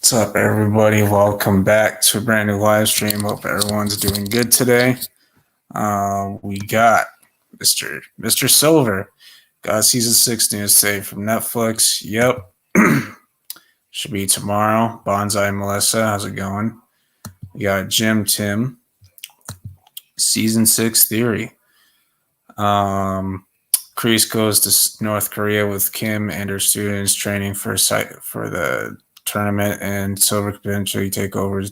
What's up, everybody? Welcome back to a brand new live stream. Hope everyone's doing good today. We got Mr. Silver. Got season 6 news today from Netflix. Yep. Should be tomorrow. Bonsai Melissa, how's it going? We got Jim Tim. Season 6 theory. Kreese goes to North Korea with Kim and her students training for the tournament, and Silver could eventually take his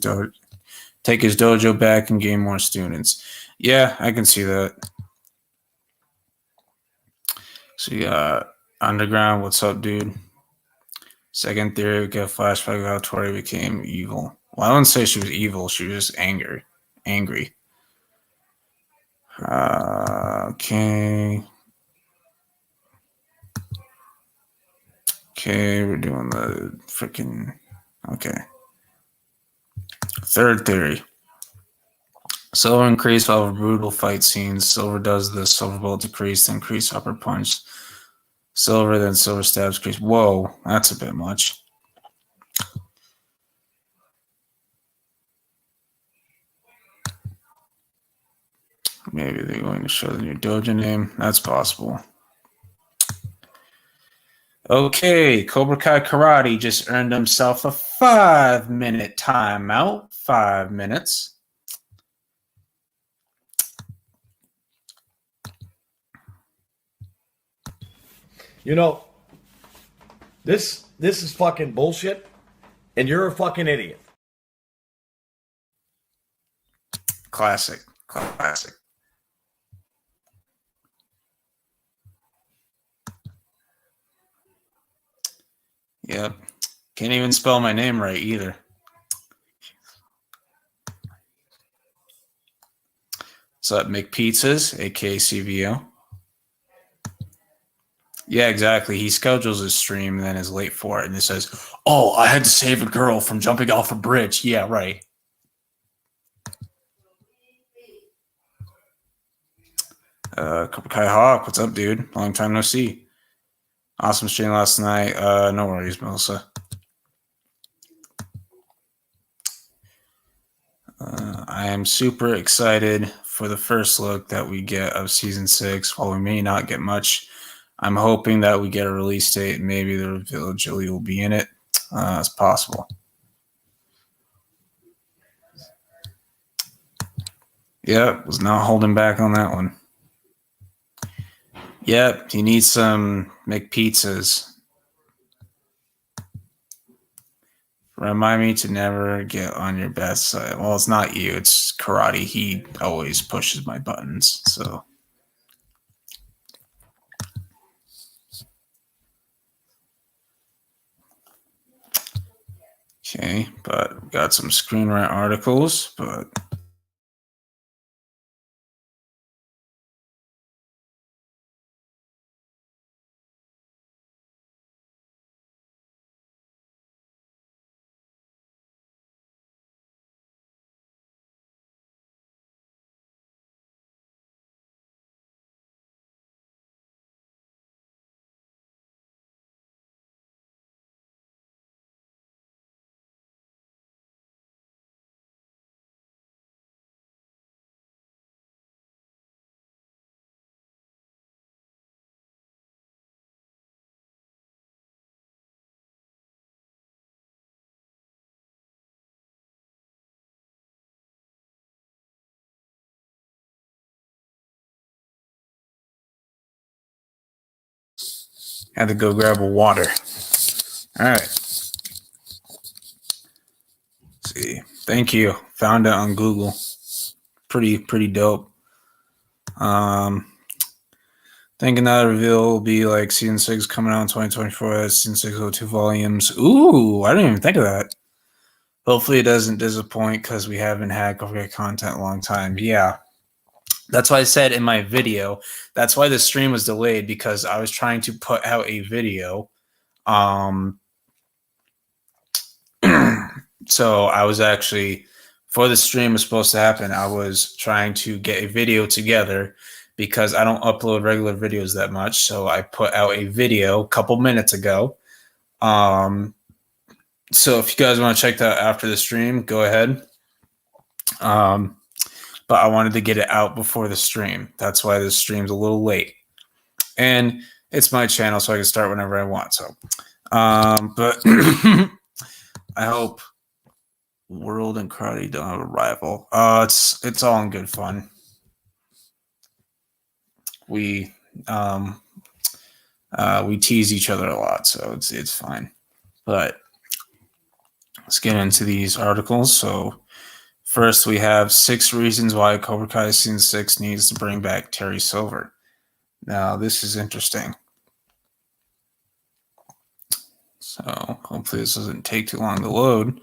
dojo back and gain more students. Yeah, I can see that. So you got Underground, what's up, dude? Second theory, we get a flashback of how Tori became evil. Well, I wouldn't say she was evil, she was just angry. Okay, we're doing the freaking... Okay. Third theory. Silver and Kreese have brutal fight scenes. Silver does the silver bullet to Kreese, then Kreese upper punch Silver, then Silver stabs Kreese. Whoa, that's a bit much. Maybe they're going to show the new dojo name. That's possible. Okay, Cobra Kai Karate just earned himself a 5-minute timeout. 5 minutes. You know, this is fucking bullshit, and you're a fucking idiot. Classic. Yep. Can't even spell my name right either. So at McPizzas, aka CVO. Yeah, exactly. He schedules his stream and then is late for it, and it says, "Oh, I had to save a girl from jumping off a bridge." Yeah, right. Cobra Kai Hawk, what's up, dude? Long time no see. Awesome stream last night. No worries, Melissa. I am super excited for the first look that we get of season 6. While we may not get much, I'm hoping that we get a release date. Maybe the reveal of Julie will be in it. It's possible. Yeah, was not holding back on that one. Yep, you need some McPizzas. Remind me to never get on your best side. Well, it's not you, it's Karate. He always pushes my buttons, so. Okay, but we got some Screen Rant articles, but... Had to go grab a water. All right. Let's see. Thank you. Found it on Google. Pretty dope. Thinking that reveal will be like season 6 coming out in 2024. Season 6 will 2 volumes. Ooh, I didn't even think of that. Hopefully it doesn't disappoint because we haven't had great content in a long time. Yeah. That's why I said in my video, that's why the stream was delayed, because I was trying to put out a video. So I was actually, before the stream was supposed to happen, I was trying to get a video together because I don't upload regular videos that much. So I put out a video a couple minutes ago. So if you guys want to check that after the stream, go ahead. But I wanted to get it out before the stream. That's why the stream's a little late. And it's my channel, so I can start whenever I want. So, but I hope World and Karate don't have a rival. It's all in good fun. We tease each other a lot, so it's fine. But let's get into these articles. So first, we have 6 reasons why Cobra Kai Season 6 needs to bring back Terry Silver. Now, this is interesting. So hopefully this doesn't take too long to load.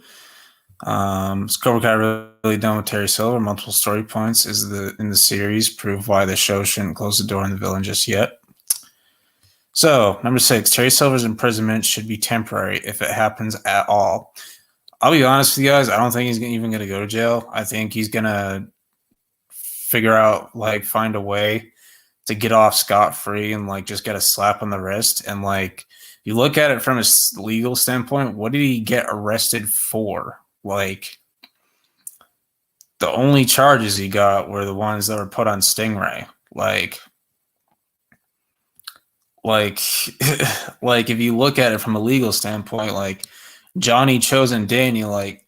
Is Cobra Kai really done with Terry Silver? Multiple story points in the series prove why the show shouldn't close the door on the villain just yet. So, number 6, Terry Silver's imprisonment should be temporary if it happens at all. I'll be honest with you guys, I don't think he's even going to go to jail. I think he's going to figure out, like, find a way to get off scot-free and, like, just get a slap on the wrist. And, like, you look at it from a legal standpoint, what did he get arrested for? Like, the only charges he got were the ones that were put on Stingray. Like if you look at it from a legal standpoint, like Johnny Chose and Daniel, like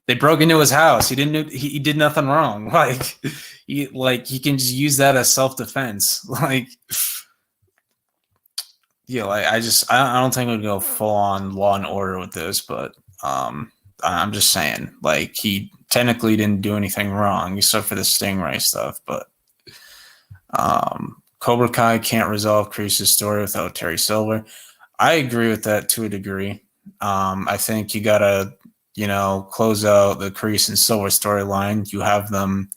they broke into his house. He did nothing wrong. Like he can just use that as self-defense. Like yeah, like I don't think we'd go full on Law and Order with this, but I'm just saying, like he technically didn't do anything wrong except for the Stingray stuff, but Cobra Kai can't resolve Kreese's story without Terry Silver. I agree with that to a degree. I think you gotta, close out the Kreese and Silver storyline. You have them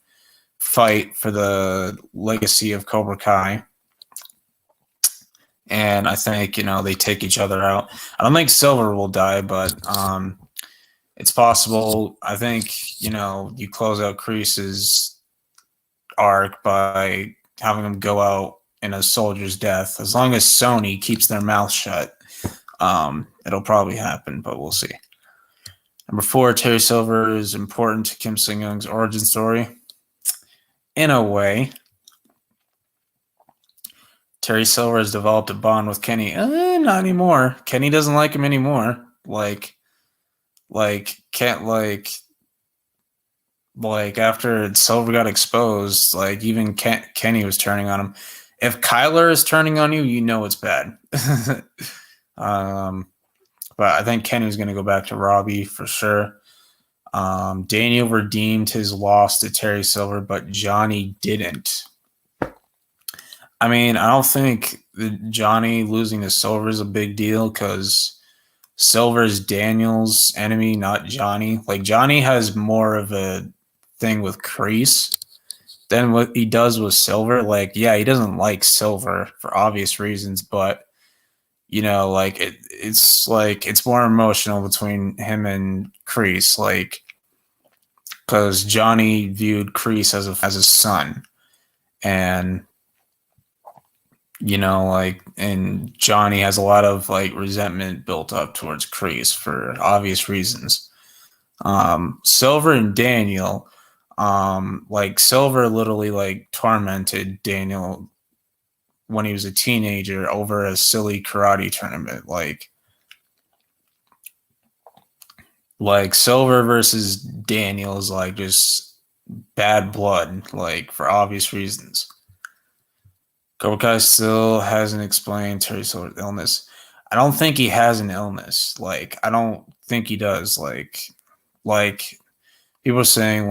fight for the legacy of Cobra Kai. And I think, they take each other out. I don't think Silver will die, but it's possible. I think, you close out Kreese's arc by having him go out in a soldier's death. As long as Sony keeps their mouth shut, it'll probably happen, but we'll see. Number 4, Terry Silver is important to Kim Sung-young's origin story. In a way. Terry Silver has developed a bond with Kenny. Not anymore. Kenny doesn't like him anymore. Like after Silver got exposed, like even Kenny was turning on him. If Kyler is turning on you, you know it's bad. But I think Kenny's going to go back to Robbie for sure. Daniel redeemed his loss to Terry Silver, but Johnny didn't. I mean, I don't think Johnny losing to Silver is a big deal because Silver is Daniel's enemy, not Johnny. Like, Johnny has more of a thing with Kreese than what he does with Silver. Like, yeah, he doesn't like Silver for obvious reasons, but, it's more emotional between him and Kreese, like, because Johnny viewed Kreese as a son. And and Johnny has a lot of resentment built up towards Kreese for obvious reasons. Silver and Daniel, Silver literally tormented Daniel when he was a teenager over a silly karate tournament. Like Silver versus Daniel is just bad blood, for obvious reasons. Cobra Kai still hasn't explained Terry Silver's illness. I don't think he has an illness. I don't think he does. People are saying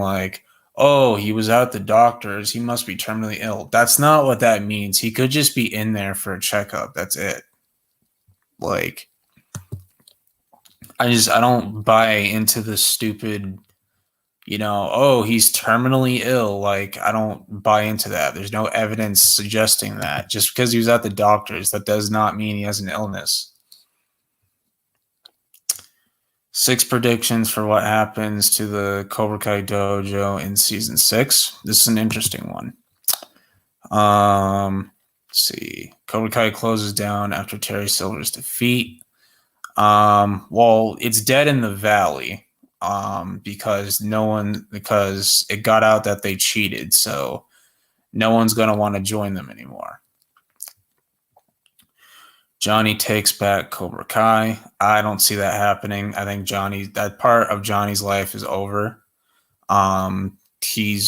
oh, he was at the doctor's. He must be terminally ill. That's not what that means. He could just be in there for a checkup. That's it. I don't buy into the stupid, oh, he's terminally ill. I don't buy into that. There's no evidence suggesting that. Just because he was at the doctor's, that does not mean he has an illness. 6 predictions for what happens to the Cobra Kai dojo in season 6. This is an interesting one. Let's see. Cobra Kai closes down after Terry Silver's defeat. Well, it's dead in the valley. Because because it got out that they cheated, so no one's gonna want to join them anymore. Johnny takes back Cobra Kai. I don't see that happening. I think that part of Johnny's life is over. He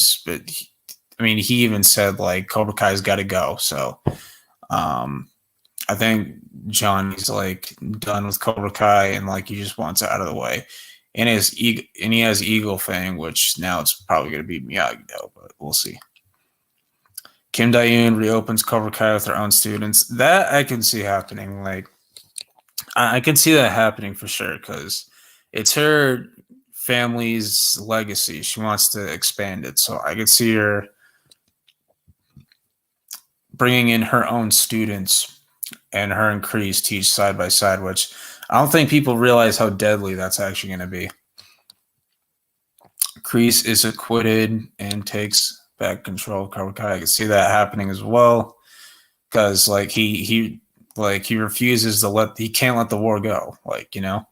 even said like Cobra Kai's got to go. So, I think Johnny's like done with Cobra Kai and like he just wants it out of the way. And he has Eagle Fang, which now it's probably going to be Miyagi Do, but we'll see. Kim Dae-yoon reopens Cobra Kai with her own students. That I can see happening. Like, I can see that happening for sure because it's her family's legacy. She wants to expand it. So I could see her bringing in her own students and her and Kreese teach side by side, which I don't think people realize how deadly that's actually going to be. Kreese is acquitted and takes back control of Cobra Kai. I can see that happening as well because like he refuses to he can't let the war go, like, you know.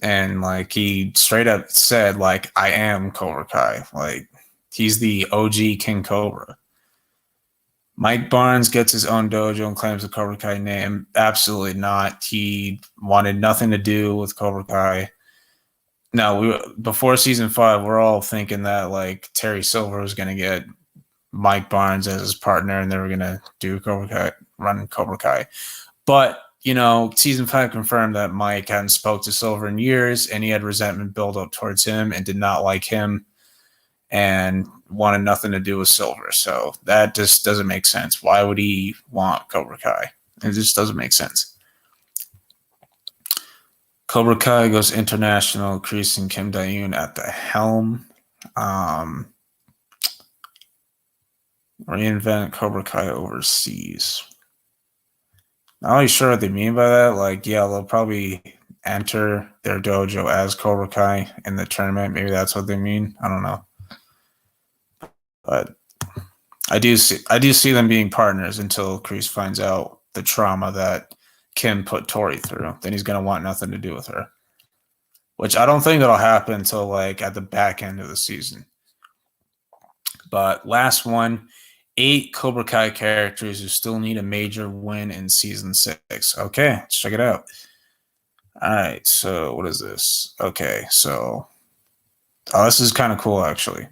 And like he straight up said like I am Cobra Kai. Like he's the OG King Cobra. Mike Barnes gets his own dojo and claims the Cobra Kai name. Absolutely not. He wanted nothing to do with Cobra Kai. No, before season 5, we're all thinking that like Terry Silver was going to get Mike Barnes as his partner, and they were going to do Cobra Kai, run Cobra Kai. But you know, season 5 confirmed that Mike hadn't spoke to Silver in years, and he had resentment built up towards him and did not like him, and wanted nothing to do with Silver. So that just doesn't make sense. Why would he want Cobra Kai? It just doesn't make sense. Cobra Kai goes international, Kreese and Kim Dae-yoon at the helm. Reinvent Cobra Kai overseas. Not really sure what they mean by that. Like, yeah, they'll probably enter their dojo as Cobra Kai in the tournament. Maybe that's what they mean. I don't know. But I do see them being partners until Kreese finds out the trauma that Kim put Thoery through. Then he's gonna want nothing to do with her. Which I don't think that'll happen until like at the back end of the season. But last one, 8 Cobra Kai characters who still need a major win in season 6. Okay, let's check it out. All right, so what is this? Okay, so this is kind of cool actually.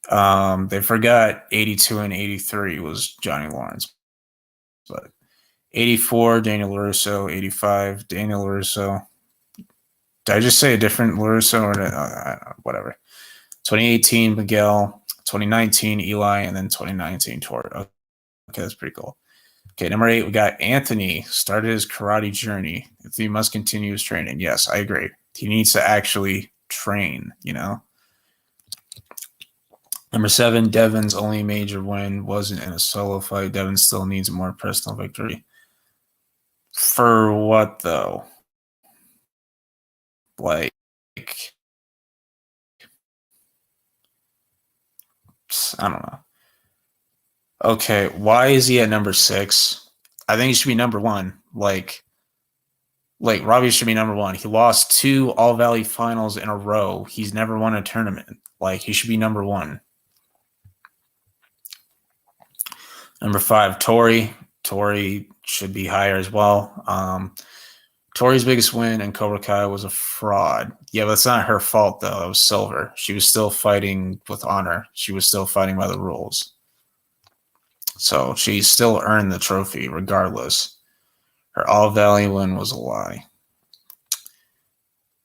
They forgot 82 and 83 was Johnny Lawrence, but 84 Daniel LaRusso, 85 Daniel LaRusso. Did I just say a different LaRusso or whatever? 2018 Miguel, 2019 Eli, and then 2019 Tor. Okay, that's pretty cool. Okay, number 8, we got Anthony. Started his karate journey. If he must continue his training. Yes, I agree. He needs to actually train, you know? Number 7, Devin's only major win wasn't in a solo fight. Devin still needs a more personal victory. For what, though? Like, I don't know. Okay, why is he at number 6? I think he should be number 1. Like Robbie should be number 1. He lost 2 All Valley finals in a row. He's never won a tournament. Like, he should be number 1. Number 5, Thoery. Thoery should be higher as well. Tori's biggest win in Cobra Kai was a fraud. Yeah, but it's not her fault, though. It was Silver. She was still fighting with honor. She was still fighting by the rules. So she still earned the trophy regardless. Her All Valley win was a lie.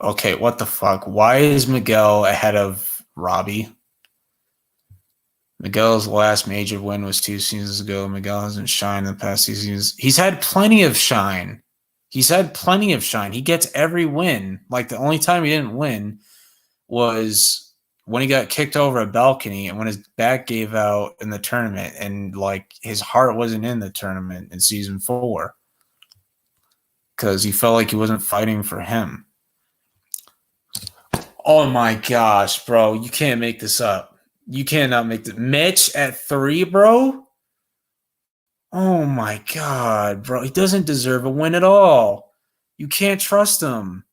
Okay, what the fuck? Why is Miguel ahead of Robbie? Miguel's last major win was 2 seasons ago. Miguel hasn't shined in the past 2 seasons. He's had plenty of shine. He gets every win. Like, the only time he didn't win was when he got kicked over a balcony and when his back gave out in the tournament, and like his heart wasn't in the tournament in season 4 because he felt like he wasn't fighting for him. Oh my gosh, bro. You can't make this up. You cannot make this. Mitch at 3, bro? Oh my God, bro. He doesn't deserve a win at all. You can't trust him.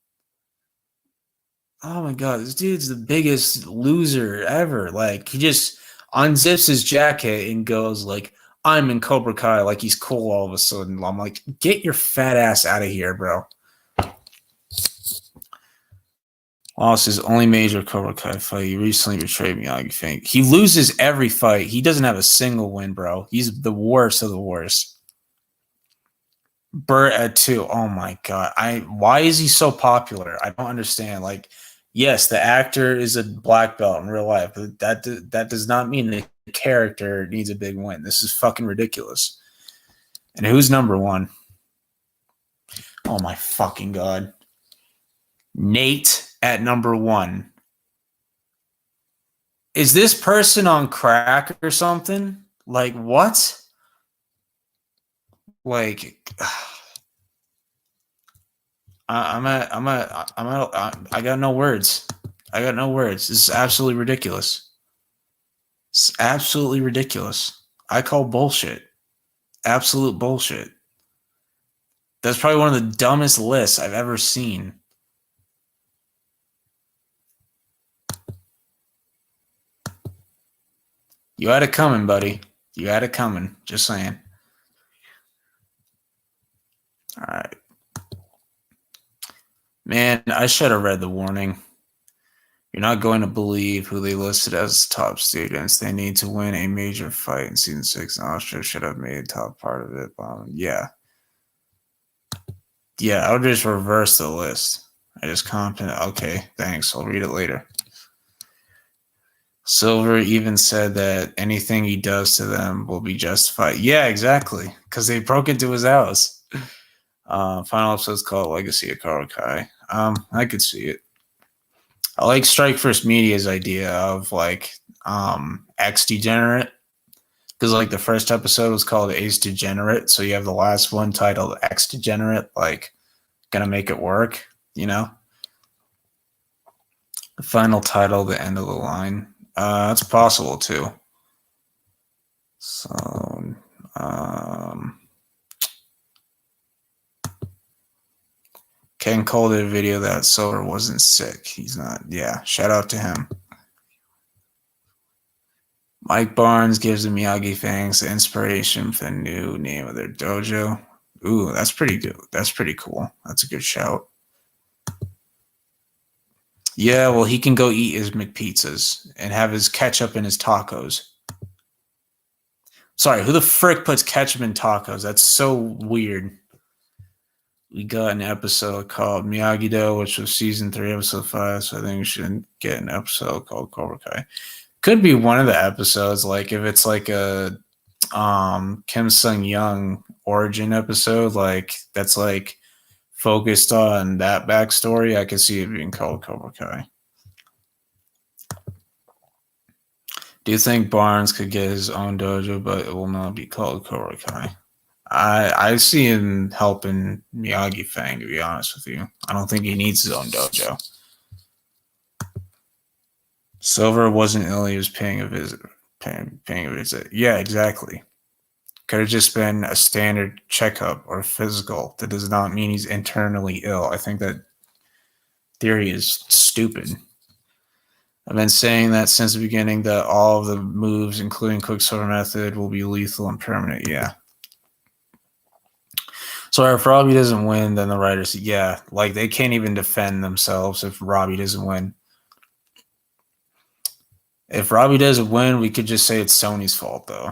Oh my god, this dude's the biggest loser ever. Like, he just unzips his jacket and goes like, "I'm in Cobra Kai," like he's cool all of a sudden. I'm like, get your fat ass out of here, bro. Lost his only major Cobra Kai fight. He recently betrayed Miyagi Fink. He loses every fight. He doesn't have a single win, bro. He's the worst of the worst. Burt at 2. Oh my god. Why is he so popular? I don't understand. Like, yes, the actor is a black belt in real life, but that does not mean the character needs a big win. This is fucking ridiculous. And who's number 1? Oh my fucking god. Nate at number 1. Is this person on crack or something? Like, what? Like, I got no words. I got no words. This is absolutely ridiculous. It's absolutely ridiculous. I call bullshit. Absolute bullshit. That's probably one of the dumbest lists I've ever seen. You had it coming, buddy. You had it coming. Just saying. All right. Man, I should have read the warning. You're not going to believe who they listed as top students. They need to win a major fight in season 6. And Austria should have made a top part of it. Yeah. Yeah, I'll just reverse the list. I just commented. Okay, thanks. I'll read it later. Silver even said that anything he does to them will be justified. Yeah, exactly. Because they broke into his house. Final episode's called Legacy of Cobra Kai. I could see it. I like Strike First Media's idea of like X Degenerate. Because like the first episode was called Ace Degenerate. So you have the last one titled X Degenerate, like gonna make it work, you know? The final title, the end of the line. That's possible too. So Ken Cole did a video that Silver wasn't sick. He's not. Yeah, shout out to him. Mike Barnes gives the Miyagi Fangs the inspiration for the new name of their dojo. Ooh, that's pretty good. That's pretty cool. That's a good shout. Yeah, well, he can go eat his McPizzas and have his ketchup in his tacos. Sorry, who the frick puts ketchup in tacos? That's so weird. We got an episode called Miyagi-Do, which was season 3, episode 5. So I think we should get an episode called Cobra Kai. Could be one of the episodes, like if it's like a Kim Sung Young origin episode, like that's like focused on that backstory. I could see it being called Cobra Kai. Do you think Barnes could get his own dojo, but it will not be called Cobra Kai? I see him helping Miyagi Fang, to be honest with you. I don't think he needs his own dojo. Silver wasn't ill, he was paying a visit. Yeah, exactly. Could have just been a standard checkup or physical. That does not mean he's internally ill. I think that theory is stupid. I've been saying that since the beginning, that all of the moves, including Quicksilver Method, will be lethal and permanent. Yeah. So if Robbie doesn't win, then the writers, yeah, like they can't even defend themselves if Robbie doesn't win. If Robbie doesn't win, we could just say it's Sony's fault, though.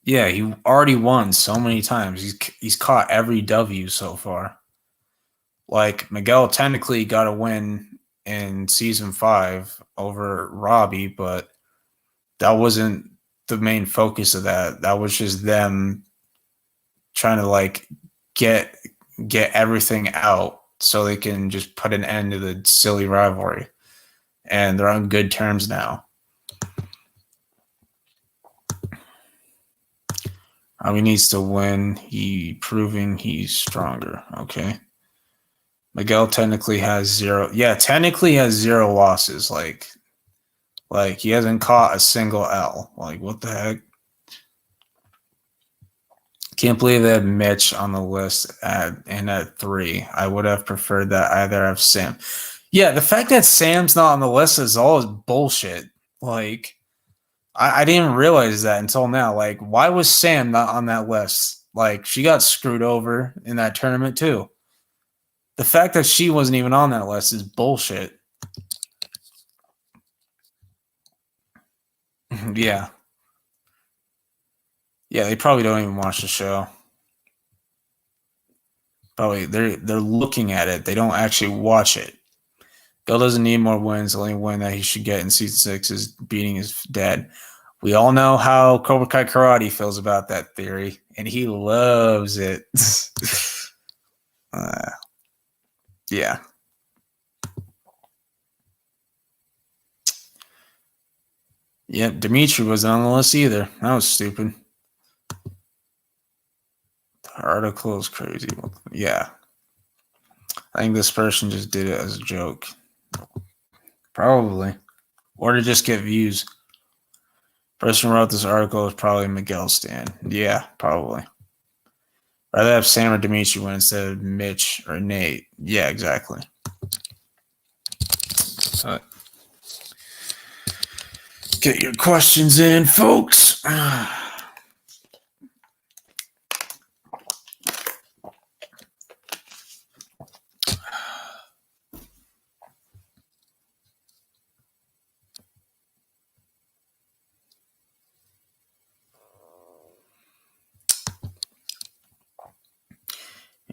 Yeah, he already won so many times. He's caught every W so far. Like, Miguel technically got a win in season 5 over Robbie, but that wasn't the main focus of that. That was just them trying to like get everything out so they can just put an end to the silly rivalry. And they're on good terms now. Robbie needs to win. He proving he's stronger. Okay. Miguel technically has 0. Yeah, technically has 0 losses. Like he hasn't caught a single L. Like, what the heck? Can't believe they had Mitch on the list at 3. I would have preferred that either have Sam. Yeah, the fact that Sam's not on the list is all bullshit. Like, I didn't even realize that until now. Like, why was Sam not on that list? Like, she got screwed over in that tournament too. The fact that she wasn't even on that list is bullshit. Yeah. Yeah, they probably don't even watch the show. Probably they're looking at it. They don't actually watch it. Bill doesn't need more wins. The only win that he should get in season 6 is beating his dad. We all know how Cobra Kai Karate feels about that theory, and he loves it. Yeah. Yep, Dimitri wasn't on the list either. That was stupid. The article is crazy. Yeah. I think this person just did it as a joke. Probably. Or to just get views. Person who wrote this article is probably Miguel Stan. Yeah, probably. Rather have Sam or Dimitri win instead of Mitch or Nate. Yeah, exactly. Get your questions in, folks.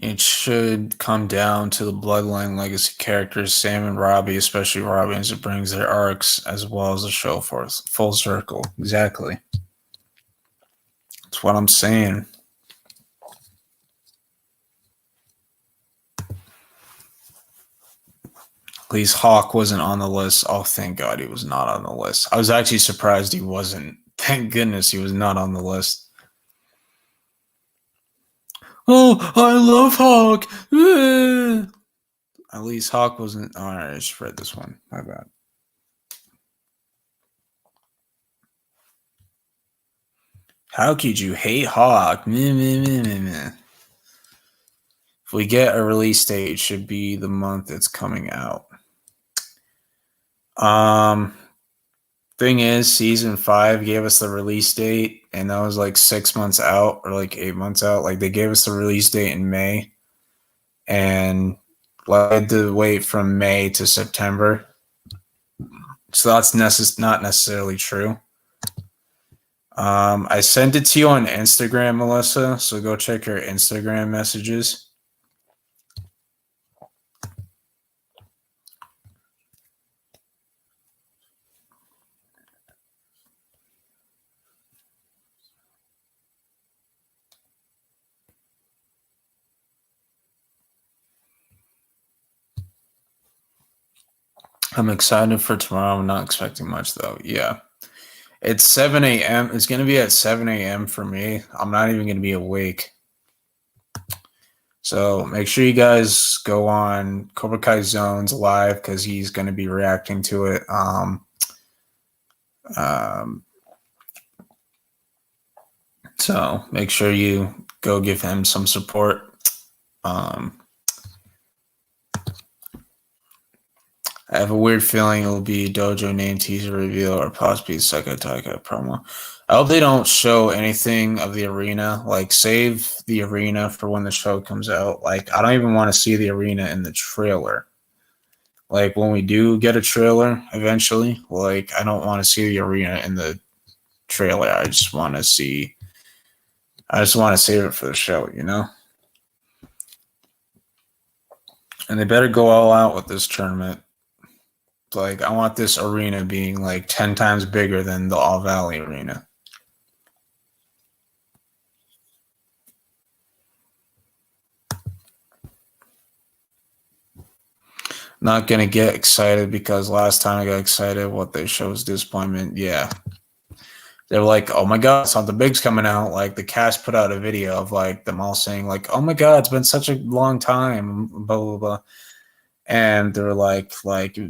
It should come down to the Bloodline legacy characters, Sam and Robbie, especially Robbie, as it brings their arcs as well as the show full circle. Exactly. That's what I'm saying. At least Hawk wasn't on the list. Oh, thank God he was not on the list. I was actually surprised he wasn't. Thank goodness he was not on the list. Oh, I love Hawk. At least Hawk wasn't. All right, I just read this one. My bad. How could you hate Hawk? If we get a release date, it should be the month it's coming out. Thing is, season 5 gave us the release date, and that was like 6 months out or like 8 months out. Like they gave us the release date in May, and I had to wait from May to September. So that's not necessarily true. I sent it to you on Instagram, Melissa. So go check your Instagram messages. I'm excited for tomorrow. I'm not expecting much though. Yeah. It's 7 a.m. It's going to be at 7 a.m. for me. I'm not even going to be awake. So make sure you guys go on Cobra Kai Zones live because he's going to be reacting to it. So make sure you go give him some support. I have a weird feeling it'll be Dojo name teaser reveal or possibly Psycho Taika promo. I hope they don't show anything of the arena. Like, save the arena for when the show comes out. Like, I don't even want to see the arena in the trailer. Like, when we do get a trailer eventually, like, I don't want to see the arena in the trailer. I just want to save it for the show, you know? And they better go all out with this tournament. Like, I want this arena being like 10 times bigger than the All Valley arena. Not going to get excited because last time I got excited, what they showed was disappointment. Yeah. They were like, oh my God, something big's coming out. Like, the cast put out a video of like them all saying like, oh my God, it's been such a long time, blah, blah, blah. And they were like,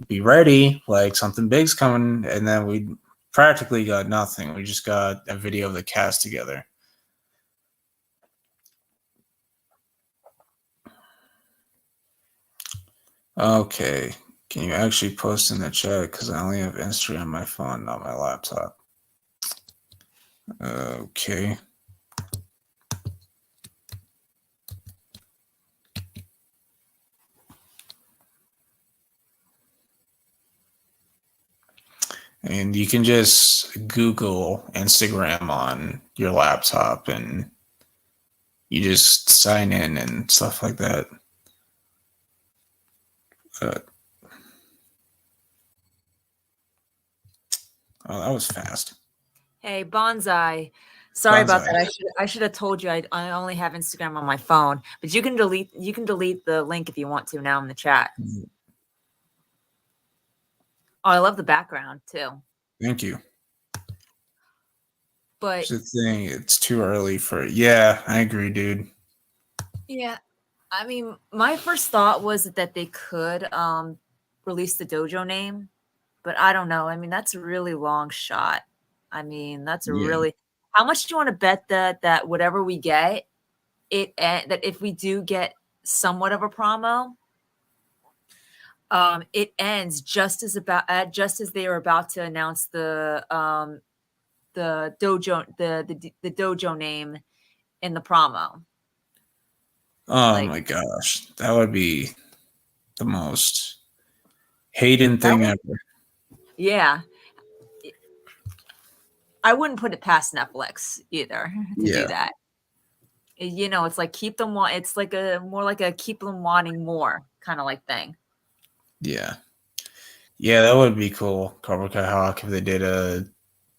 be ready, like something big's coming. And then we practically got nothing. We just got a video of the cast together. Okay. Can you actually post in the chat? Because I only have Instagram on my phone, not my laptop. Okay. And you can just Google Instagram on your laptop and you just sign in and stuff like that. Oh, that was fast. Hey, Bonsai. Sorry about Bonsai. that. I should have told you I only have Instagram on my phone, but you can delete the link if you want to now in the chat. Oh, I love the background too. Thank you. But Here's the thing, it's too early for it. Yeah, I agree, dude. yeah, I mean, my first thought was that they could release the dojo name, but I don't know. I mean, that's a really long shot. I mean, that's a Yeah. really. How much do you want to bet that whatever we get, that if we do get somewhat of a promo, it ends just as they are about to announce the dojo the dojo name in the promo. Oh my gosh, that would be the most Hayden thing ever. Yeah, I wouldn't put it past Netflix either to do that. You know, it's like keep them. It's like more like a keep them wanting more kind of like thing. Yeah, yeah, that would be cool. Cobra Kai Hawk if they did a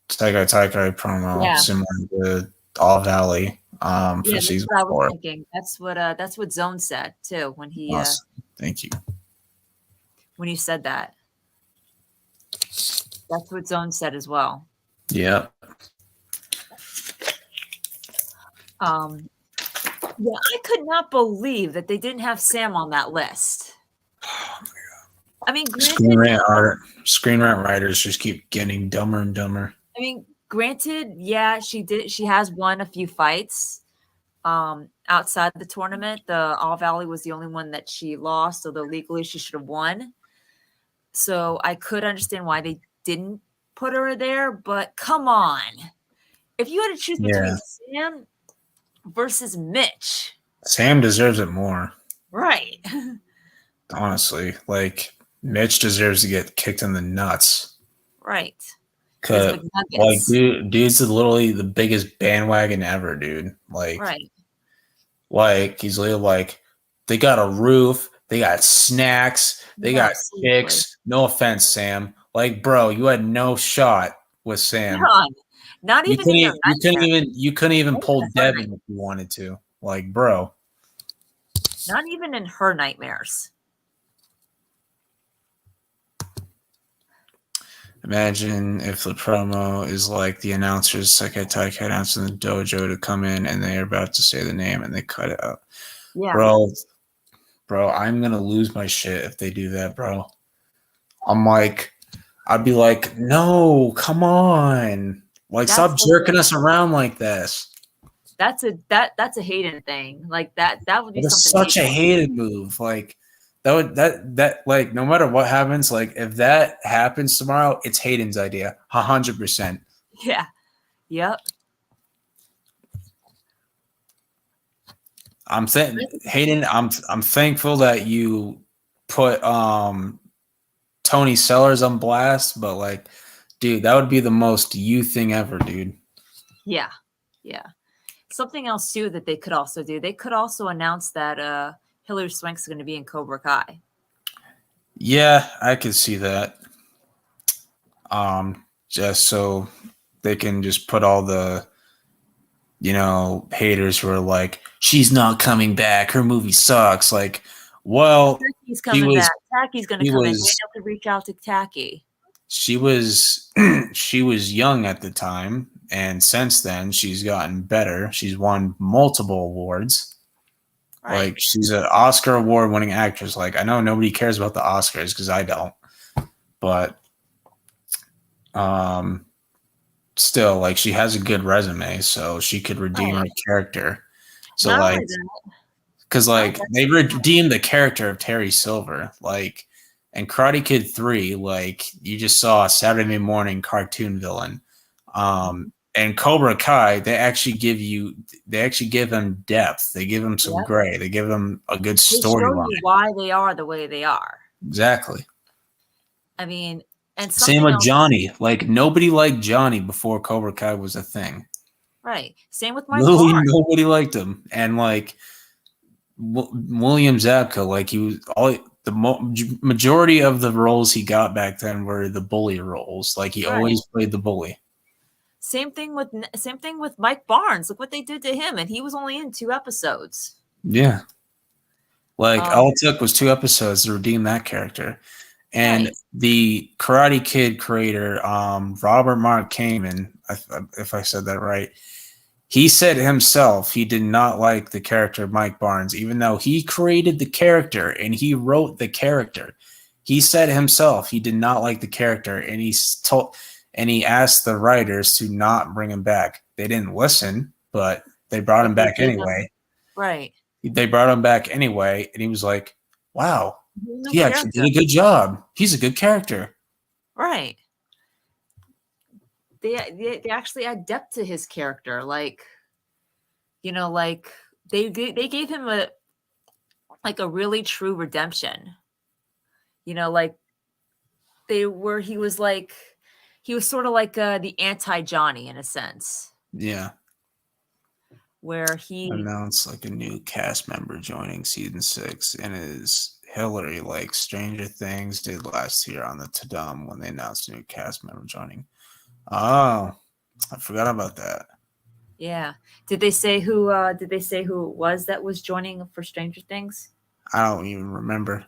Taikai promo similar to All Valley for season 4. What I was thinking. That's what Zone said too when he. Awesome. Thank you. When he said that, that's what Zone said as well. Yeah. Yeah, I could not believe that they didn't have Sam on that list. Oh my god. I mean, Screen Rant writers just keep getting dumber and dumber. I mean, granted, yeah, she has won a few fights outside the tournament. The All Valley was the only one that she lost, although legally she should have won. So I could understand why they didn't put her there, but come on. If you had to choose between Sam versus Mitch. Sam deserves it more. Right. Honestly, like Mitch deserves to get kicked in the nuts. Right. Cause like dude's literally the biggest bandwagon ever, dude. Like, right. Like he's literally like, they got a roof, they got snacks, they got chicks. No offense, Sam. Like, bro, you had no shot with Sam. Not even you couldn't even pull Devin if you wanted to. Like, bro. Not even in her nightmares. Imagine if the promo is like the announcers, Sekai Taikai announcing the dojo to come in and they're about to say the name and they cut it out. Yeah. Bro, I'm going to lose my shit if they do that, bro. I'd be like, no, come on. Like, stop jerking us around like this. That's a Hayden thing. Like that would be such a Hayden move. Like, that like no matter what happens, like if that happens tomorrow, it's Hayden's idea, 100%. Yeah. Yep. Hayden, I'm thankful that you put Tony Sellers on blast, but like, dude, that would be the most you thing ever, dude. Yeah. Yeah. Something else too that they could also do. They could also announce that Hilary Swank's going to be in Cobra Kai. Yeah, I could see that. Just so they can just put all the, haters who are like, she's not coming back. Her movie sucks. Like, well, Taki's coming back. Taki's going to come in. They have to reach out to Taki. She was young at the time, and since then she's gotten better. She's won multiple awards. Right. Like, she's an Oscar award-winning actress. Like, I know nobody cares about the Oscars because I don't, but still, like, she has a good resume, so she could redeem her character. So, because No, like they redeemed the character of Terry Silver, like, and Karate Kid 3, like you just saw a Saturday morning cartoon villain. And Cobra Kai, they actually give him depth. They give him some yep. gray. They give him a good They show storyline. you why they are the way they are. Exactly. I mean, and Same something with else, Johnny. Like nobody liked Johnny before Cobra Kai was a thing. right? Same with Mike Literally Barnes. nobody liked him, and like William Zabka, like he was all majority of the roles he got back then were the bully roles. Like he Right. always played the bully. Same thing with Mike Barnes. Look what they did to him, and he was only in 2 episodes. Yeah. Like all it took was 2 episodes to redeem that character. And Right. the Karate Kid creator, Robert Mark Kamen, if I said that right, he said himself he did not like the character of Mike Barnes, even though he created the character and he wrote the character. He said himself he did not like the character, and he asked the writers to not bring him back. They didn't listen, but they brought him back anyway. Right. They brought him back anyway, and he was like, "Wow, No he actually did a good job. He's a good character." Right. They actually add depth to his character, like, like they gave him a really true redemption. Like he was sort of like the anti Johnny in a sense. Yeah. Where he announced like a new cast member joining season 6, and is Hillary, like Stranger Things did last year on the Tadam when they announced a new cast member joining. Oh, I forgot about that. Yeah. Did they say who it was that was joining for Stranger Things? I don't even remember.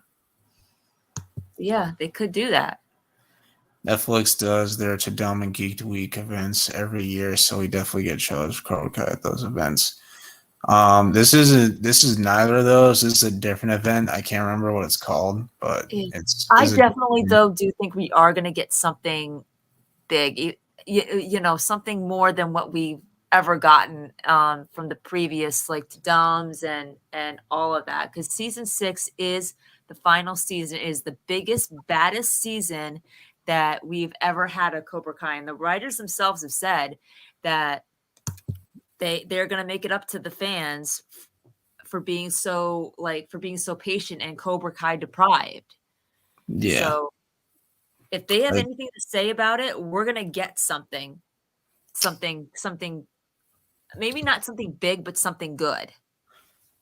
Yeah, they could do that. Netflix does their Tadam and Geek Week events every year, so we definitely get shows for Cobra Kai at those events. This is neither of those. This is a different event. I can't remember what it's called, but I definitely though do think we are going to get something big, something more than what we've ever gotten from the previous like Tadams and all of that, because season 6 is the final season, is the biggest, baddest season that we've ever had a Cobra Kai, and the writers themselves have said that they're going to make it up to the fans for being so patient and Cobra Kai deprived. Yeah. So if they have anything to say about it, we're going to get something, maybe not something big, but something good.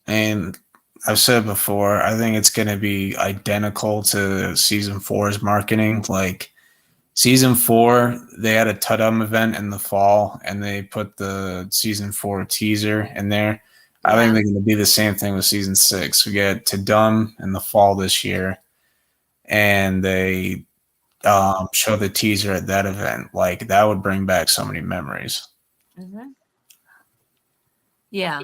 And I've said before, I think it's going to be identical to season 4's marketing. Like season 4, they had a Tudum event in the fall, and they put the season 4 teaser in there. I think they're going to be the same thing with season 6. We get Tudum in the fall this year, and they show the teaser at that event. Like that would bring back so many memories. Mm-hmm. Yeah,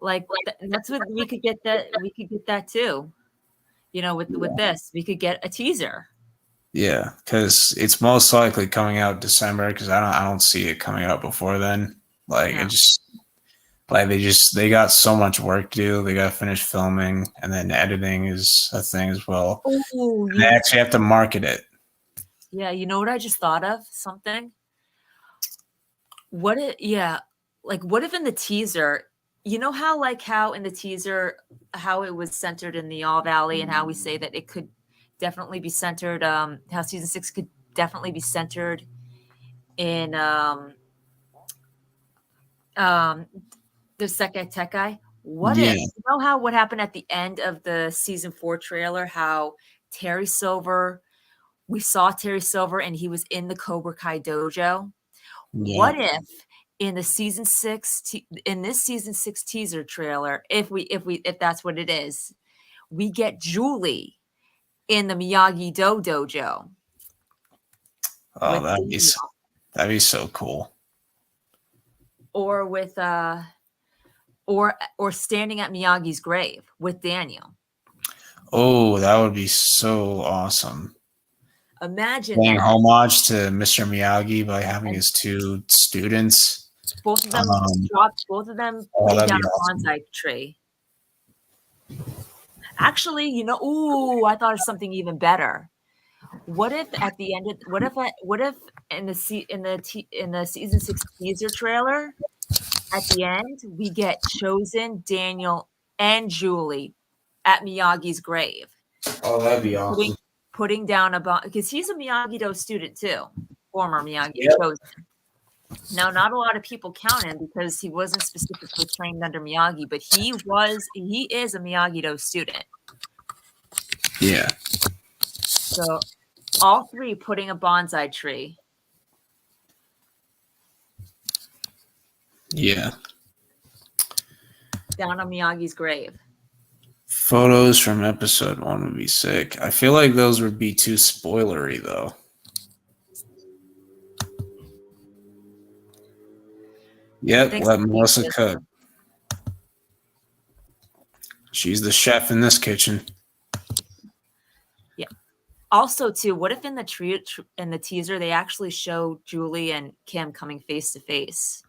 like that's what we could get. We could get that too. With this, we could get a teaser. Yeah, because it's most likely coming out December. Because I don't see it coming out before then. Like it just like they got so much work to do. They got to finish filming, and then editing is a thing as well. Oh, they actually have to market it. Yeah, you know what I just thought of? Something. What if in the teaser, how in the teaser, how it was centered in the All Valley, and how we say that it could definitely be centered, how season 6 could definitely be centered in the Sekai Tekai. What if, what happened at the end of the season 4 trailer, how we saw Terry Silver and he was in the Cobra Kai dojo. Yeah. What if in the season 6 teaser trailer, if that's what it is, we get Julie in the Miyagi Do dojo? Oh, that'd be so cool. Or with or standing at Miyagi's grave with Daniel. Oh, that would be so awesome. Imagine paying homage to Mr. Miyagi by having his 2 students. Both of them lay down a bonsai tree. Actually, I thought of something even better. What if at the end of what if in the season 6 teaser trailer at the end we get Chosen, Daniel, and Julie at Miyagi's grave, Oh, that'd be putting awesome. putting down a bond because he's a Miyagi-Do student too, former Miyagi Yep. Chosen. Now, not a lot of people count him because he wasn't specifically trained under Miyagi, but he is a Miyagi-Do student. Yeah. So all three putting a bonsai tree. Yeah. Down on Miyagi's grave. Photos from episode 1 would be sick. I feel like those would be too spoilery, though. Yep, let Melissa cook. She's the chef in this kitchen. Yeah. Also, too, what if in the teaser they actually show Julie and Kim coming face to face?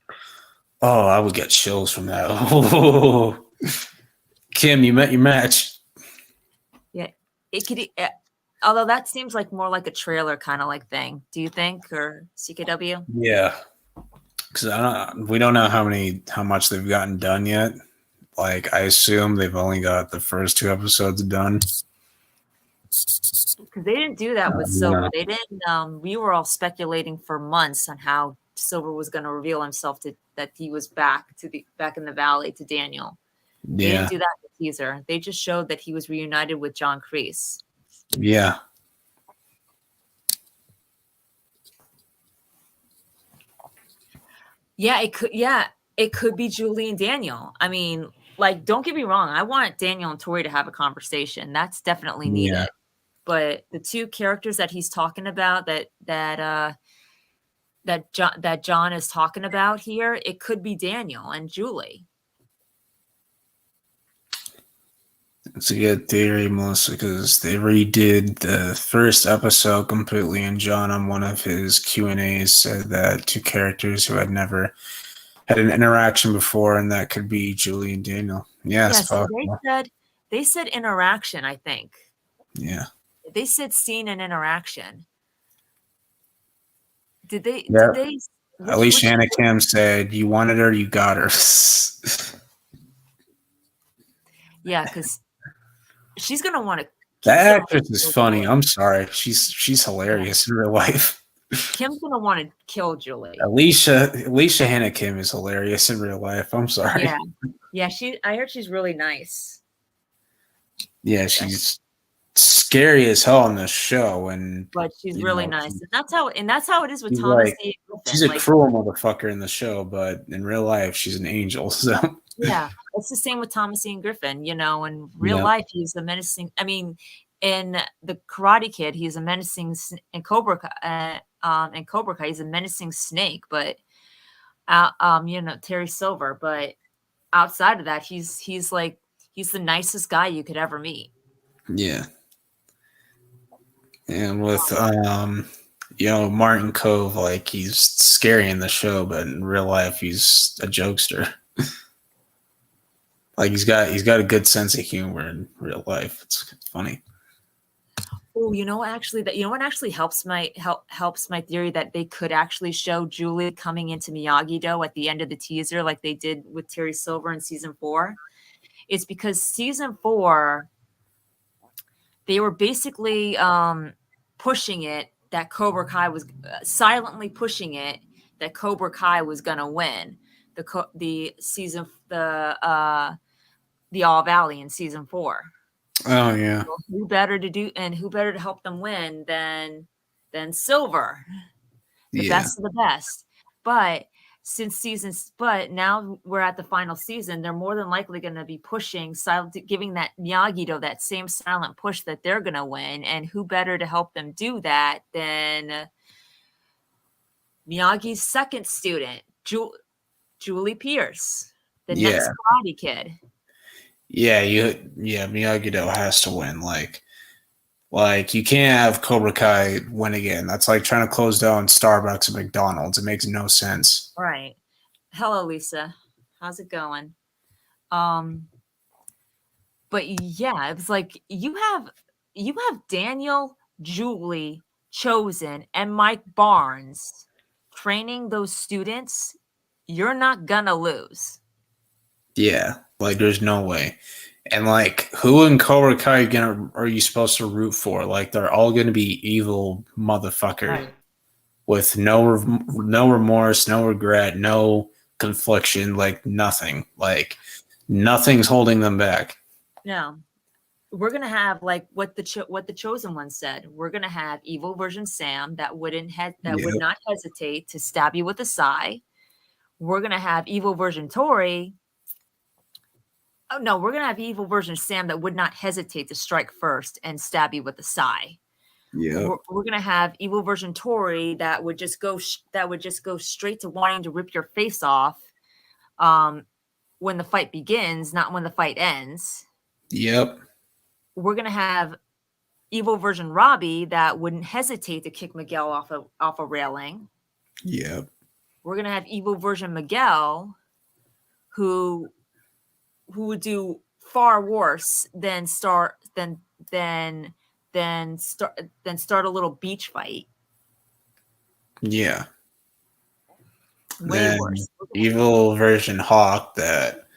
Oh, I would get chills from that. Oh. Kim, you met your match. Yeah, it could. Although that seems like more like a trailer kind of like thing. Do you think, or CKW? Yeah, because we don't know how much they've gotten done yet. Like, I assume they've only got the first 2 episodes done. Because they didn't do that with Silver. Yeah. They didn't. We were all speculating for months on how Silver was going to reveal himself that he was back in the valley to Daniel. They didn't do that in the teaser. They just showed that he was reunited with John Kreese. Yeah. Yeah, it could. Yeah, it could be Julie and Daniel. I mean, like, don't get me wrong. I want Daniel and Tori to have a conversation. That's definitely needed. Yeah. But the 2 characters that he's talking about, that John is talking about here, it could be Daniel and Julie. It's a good theory, Melissa, because they redid the first episode completely, and John, on one of his Q&As, said that 2 characters who had never had an interaction before, and that could be Julie and Daniel. Yes, so they said interaction, I think. Yeah. They said scene and interaction. Did they? Yeah. Did they? Alicia Hannah Kim said, "You wanted her, you got her." Yeah, because she's gonna want to. That actress is funny. I'm sorry, she's hilarious in real life. Kim's gonna want to kill Julie. Alicia Hannah Kim is hilarious in real life. I'm sorry. Yeah. I heard she's really nice. Yeah, she's scary as hell on the show, but she's really nice, and that's how it is with Thomas. She's a cruel motherfucker in the show, but in real life, she's an angel. So yeah, it's the same with Thomas Ian Griffin. In real life, he's a menacing. I mean, in the Karate Kid, he's a menacing. In Cobra Kai, he's a menacing snake. But Terry Silver. But outside of that, he's the nicest guy you could ever meet. Yeah. And with Martin Cove, like, he's scary in the show, but in real life he's a jokester. Like, he's got a good sense of humor in real life. It's funny. Oh, what actually helps my theory that they could actually show Julie coming into Miyagi-Do at the end of the teaser, like they did with Terry Silver in season 4. It's because season 4, they were basically pushing it that Cobra Kai was silently pushing it that Cobra Kai was going to win the All Valley in season 4. Oh yeah. So who better to help them win than Silver, the best of the best. But but now we're at the final season, they're more than likely going to be pushing giving that Miyagi-Do that same silent push that they're going to win. And who better to help them do that than Miyagi's second student, Julie Pierce, the next Karate Kid. Yeah, Miyagi-Do has to win. Like you can't have Cobra Kai win again. That's like trying to close down Starbucks and McDonald's. It makes no sense. Right. Hello, Lisa. How's it going? But yeah, it was like you have Daniel, Julie, Chosen, and Mike Barnes training those students. You're not gonna lose. Yeah, like there's no way. And like, who in Cobra Kai are you supposed to root for? Like, they're all gonna be evil motherfuckers Right. with no remorse, no regret, no confliction, like nothing. Like nothing's holding them back. No, we're gonna have like what the Chosen one said. We're gonna have evil version Sam that would Yep. not hesitate to stab you with a sigh. We're gonna have evil version Tori. Oh no, we're gonna have evil version Sam that would not hesitate to strike first and stab you with a sigh. Yep. We're gonna have evil version Tori that would just go straight to wanting to rip your face off when the fight begins, not when the fight ends. Yep. We're gonna have evil version Robbie that wouldn't hesitate to kick Miguel off a railing. Yep. We're gonna have evil version Miguel who would do far worse than start a little beach fight. Yeah. Way Then worse. evil version Hawk that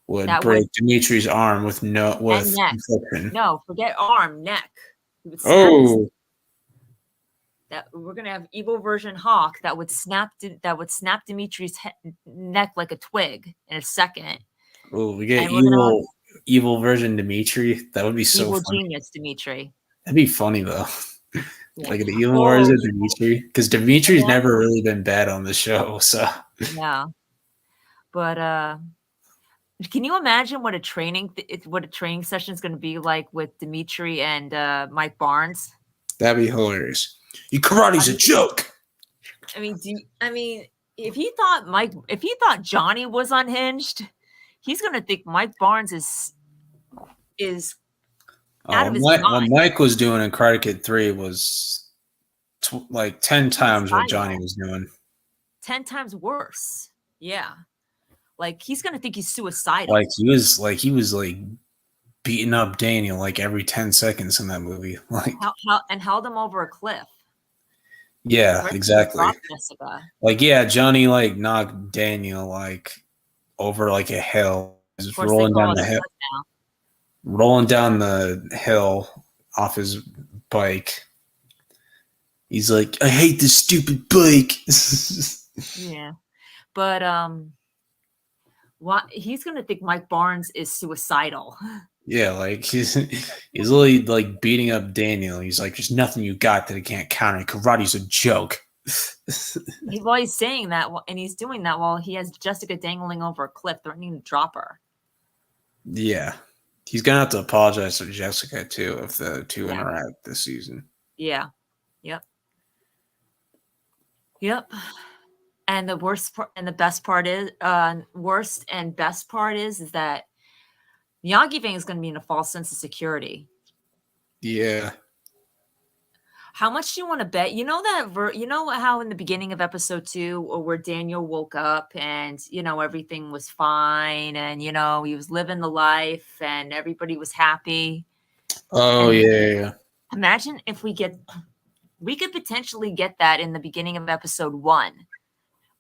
would That break would Dimitri's arm with and neck. infliction. No, forget arm, neck. He would snap Oh, that we're gonna have evil version Hawk that would snap Dimitri's neck like a twig in a second. oh, we get And we're gonna have evil version Dimitri. That would be so evil funny. genius Dimitri. That'd be funny though. Yeah. Like the evil Oh, version of Dimitri, because Dimitri's yeah. never really been bad on the show. So Yeah. But can you imagine what a training session is going to be like with Dimitri and Mike Barnes? that'd be hilarious. Your karate's a joke. I mean, if he thought Johnny was unhinged, he's going to think Mike Barnes is out of his What mind. Mike was doing in Karate Kid 3 was like 10 times what Johnny was doing. 10 times worse. Yeah. Like he's going to think he's suicidal. Like he was beating up Daniel like every 10 seconds in that movie. Like and held him over a cliff. yeah, Right? exactly. Jessica. Like yeah, Johnny like knocked Daniel like over like a hill. Just rolling down the hill off his bike. He's like, I hate this stupid bike. Yeah. But he's gonna think Mike Barnes is suicidal. Yeah, like he's literally like beating up Daniel. He's like, there's nothing you got that he can't counter. Karate's a joke. He's saying that, and he's doing that while he has Jessica dangling over a cliff, threatening to drop her. Yeah. He's gonna have to apologize to Jessica too if the two interact this season. Yeah. Yep. Yep. And the worst part and the best part is worst and best part is that Miyagi Fang is going to be in a false sense of security. Yeah. How much do you want to bet? You know you know how in the beginning of episode 2 where Daniel woke up and everything was fine and he was living the life and everybody was happy. Oh yeah. Imagine if we could potentially get that in the beginning of episode 1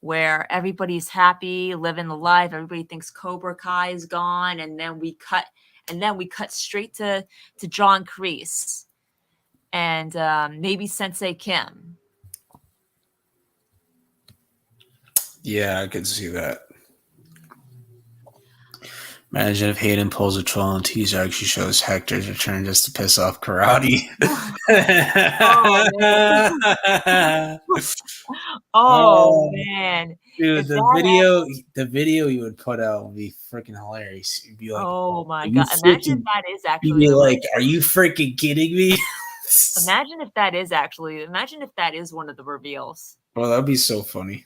where everybody's happy, living the life, everybody thinks Cobra Kai is gone, and then we cut straight to John Kreese and maybe Sensei Kim. Yeah, I could see that. Imagine if Hayden pulls a troll and teaser actually shows Hector's return just to piss off Karate. Oh man. Dude, the video you would put out would be freaking hilarious. You'd be like, oh my god. Imagine if that is actually you'd be like, are you freaking kidding me? Imagine if that is one of the reveals. Well, that'd be so funny.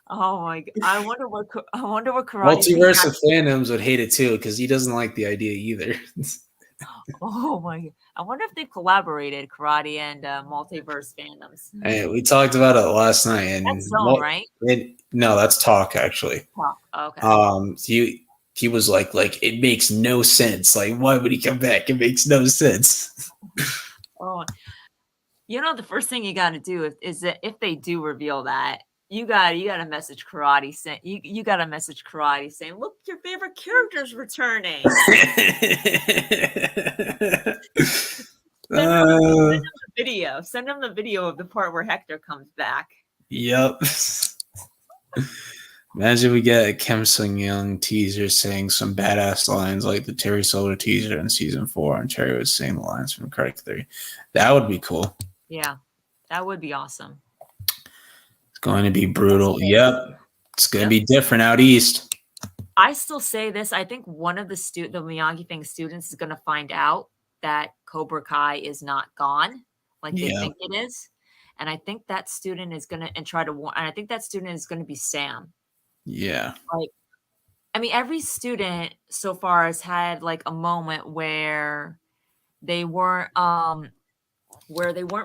Oh my god! I wonder what Karate. Multiverse of Fandoms would hate it too because he doesn't like the idea either. Oh my god! I wonder if they've collaborated, Karate and Multiverse Fandoms. Hey, we talked about it last night, and that's Zone, right? No, that's Talk actually. Talk. Okay. he was like it makes no sense. Like, why would he come back? It makes no sense. Oh, the first thing you got to do is that if they do reveal that, you got to message Karate saying you got to message Karate saying, "Look, your favorite character's returning." Send them uh, the video. Send them the video of the part where Hector comes back. yep. Imagine we get a Kim Sung Young teaser saying some badass lines like the Terry Silver teaser in season 4, and Terry was saying the lines from Karate 3. That would be cool. Yeah, that would be awesome. It's going to be brutal. Yep. It's going to be different out east. I still say this. I think one of the Miyagi Thing students is going to find out that Cobra Kai is not gone like they think it is. And I think that student is going to try to warn. And I think that student is going to be Sam. Yeah. Like, I mean, every student so far has had like a moment where they weren't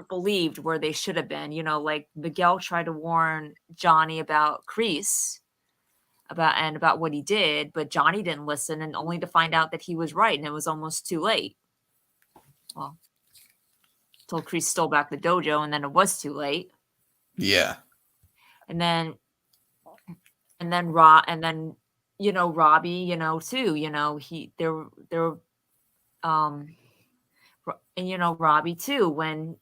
believed where they should have been. Like Miguel tried to warn Johnny about Kreese about what he did, but Johnny didn't listen, and only to find out that he was right, and it was almost too late. Well, till Kreese stole back the dojo, and then it was too late. Yeah. And then Robbie, too, Robbie too, when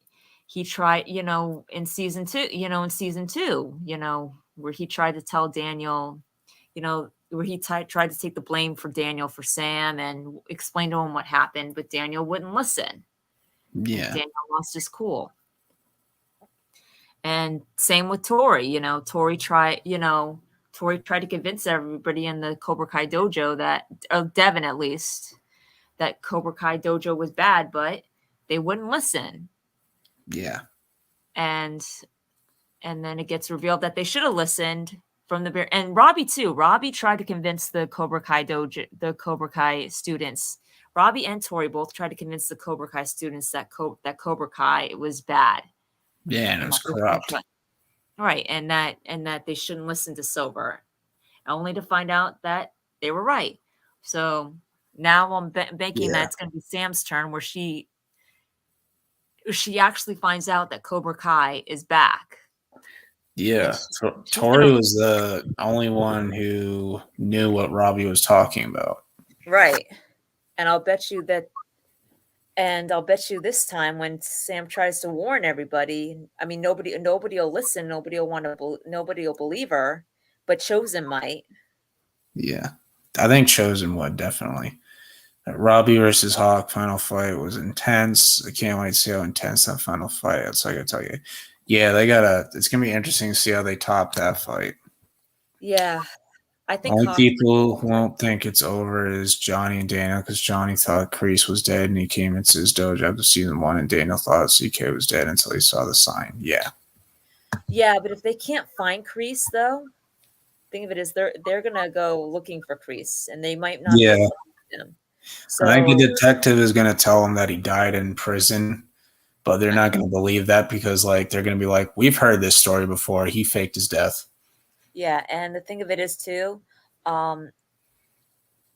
he tried, in season 2, where he tried to tell Daniel, where he tried to take the blame for Daniel for Sam and explain to him what happened, but Daniel wouldn't listen. Yeah. And Daniel lost his cool. And same with Tori, Tori tried to convince everybody in the Cobra Kai dojo that, Devin at least, that Cobra Kai dojo was bad, but they wouldn't listen. Yeah. And then it gets revealed that they should have listened from the bear. And Robbie too. Robbie tried to convince the Cobra Kai dojo, the Cobra Kai students. Robbie and Tori both tried to convince the Cobra Kai students that Cobra Kai was bad. Yeah, and it was corrupt. Right, and that they shouldn't listen to Silver, only to find out that they were right. So now I'm banking that it's going to be Sam's turn, where she actually finds out that Cobra Kai is back. Yeah, Tori was the only one who knew what Robbie was talking about. Right, and I'll bet you this time when Sam tries to warn everybody, I mean, nobody will listen, nobody will believe her, but Chosen might. Yeah, I think Chosen would definitely. Robbie versus Hawk final fight was intense. I can't wait to see how intense that final fight. That's all I gotta tell you. Yeah, it's gonna be interesting to see how they top that fight. Yeah. I think only people who won't think it's over is Johnny and Daniel, because Johnny thought Kreese was dead and he came into his dojo after season 1, and Daniel thought CK was dead until he saw the sign. Yeah. Yeah, but if they can't find Kreese, though, think of it as they're gonna go looking for Kreese, and they might not. Yeah. Him. So I think the detective is gonna tell him that he died in prison, but they're not gonna believe that because they're gonna be like, we've heard this story before. He faked his death. Yeah, and the thing of it is too,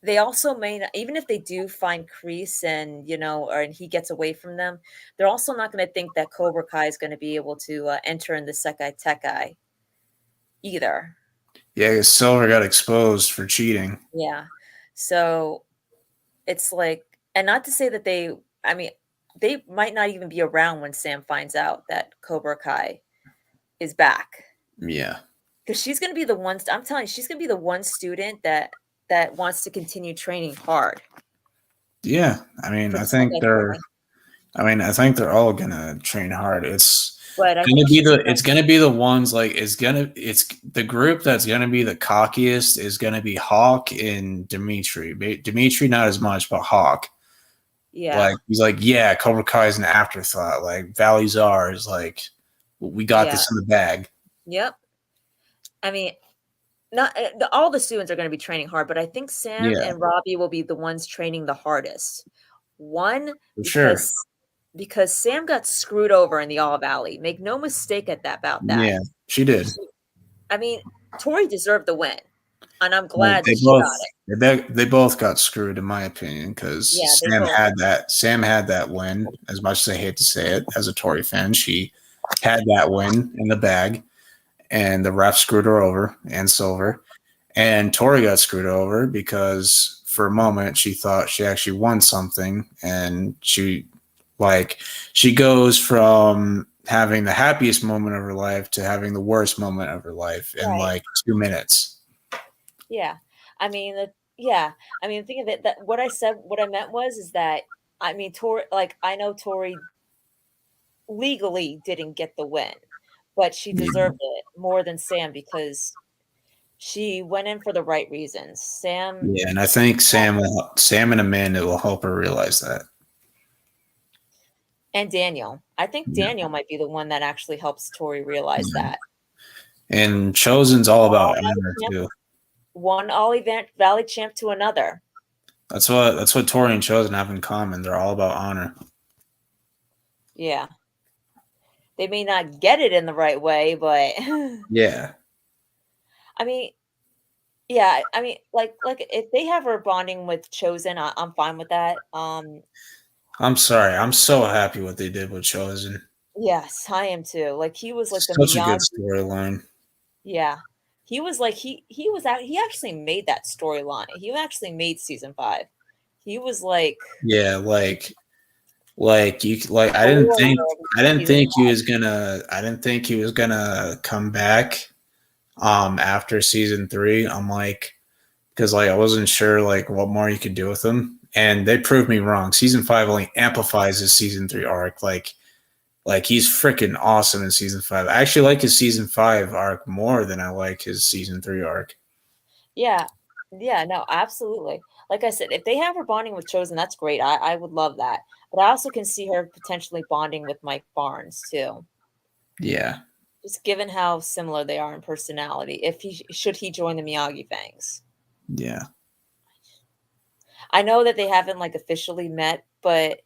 they also may not, even if they do find Kreese and and he gets away from them, they're also not going to think that Cobra Kai is going to be able to enter in the Sekai Tekai either. Yeah, because Silver got exposed for cheating. Yeah, so it's like, and not to say that they might not even be around when Sam finds out that Cobra Kai is back. Yeah. Because she's going to be the one, I'm telling you, she's going to be the one student that wants to continue training hard. Yeah. I mean, I think they're all going to train hard. It's going to be the ones it's the group that's going to be the cockiest is going to be Hawk and Dimitri. Dimitri, not as much, but Hawk. Yeah. He's yeah, Cobra Kai is an afterthought. Valley Czar is we got this in the bag. Yep. I mean, not all the students are going to be training hard, but I think Sam and Robbie will be the ones training the hardest. One, because Sam got screwed over in the All Valley. Make no mistake about that. Yeah, she did. I mean, Tori deserved the win. And I'm Well, glad that she got it. they both got screwed in my opinion because Yeah, they both. Sam had that win. As much as I hate to say it, as a Tory fan, she had that win in the bag, and the ref screwed her over and Silver, and Tori got screwed over because for a moment she thought she actually won something, and she goes from having the happiest moment of her life to having the worst moment of her life in Right. like 2 minutes. Yeah. I mean, yeah. I mean, think of it. That what I meant was, is that I mean, Tori. Like, I know Tori legally didn't get the win, but she Yeah. deserved it more than Sam because she went in for the right reasons. Sam Yeah, and I think Sam and Amanda will help her realize that. and Daniel. I think Yeah. Daniel might be the one that actually helps Tori realize Yeah. that. And Chosen's all about Valley honor champ, too. one Valley champ to another. That's what Tori and Chosen have in common. They're all about honor. Yeah. They may not get it in the right way, but Yeah. I mean, yeah, I mean, like if they have her bonding with Chosen, I'm fine with that. I'm sorry. I'm so happy what they did with Chosen. Yes, I am too. Like he was like the Such a good Miyagi. storyline. Yeah, he was like he was out. He actually made that storyline. He actually made season 5. He was like Yeah, I didn't core think of season I didn't think he was gonna come back after season 3. I'm like, because like I wasn't sure like what more you could do with him, and they proved me wrong. Season 5 only amplifies his season 3 arc. Like he's freaking awesome in season 5. I actually like his season 5 arc more than I like his season 3 arc. Yeah. Yeah, no, absolutely. Like I said, if they have her bonding with Chosen, that's great. I would love that. But I also can see her potentially bonding with Mike Barnes too. Yeah, Just given how similar they are in personality. If he should he join the Miyagi Fangs. yeah, I know that they haven't like officially met, but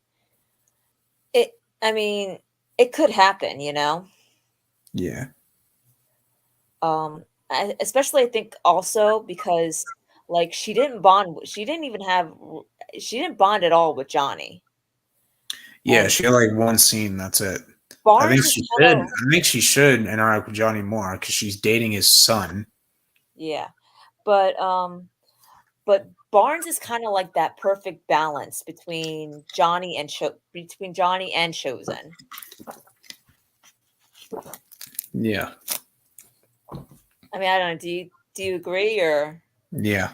it I mean, it could happen, you know? yeah, Especially I think also because like she didn't even have she didn't bond at all with Johnny. yeah. And She had like one scene. That's it. I think Barnes is she kind should. of I think she should interact with Johnny more because she's dating his son. yeah. But but Barnes is kind of like that perfect balance between between Johnny and Chosen. Yeah, I mean, I don't know. Do you agree or? yeah.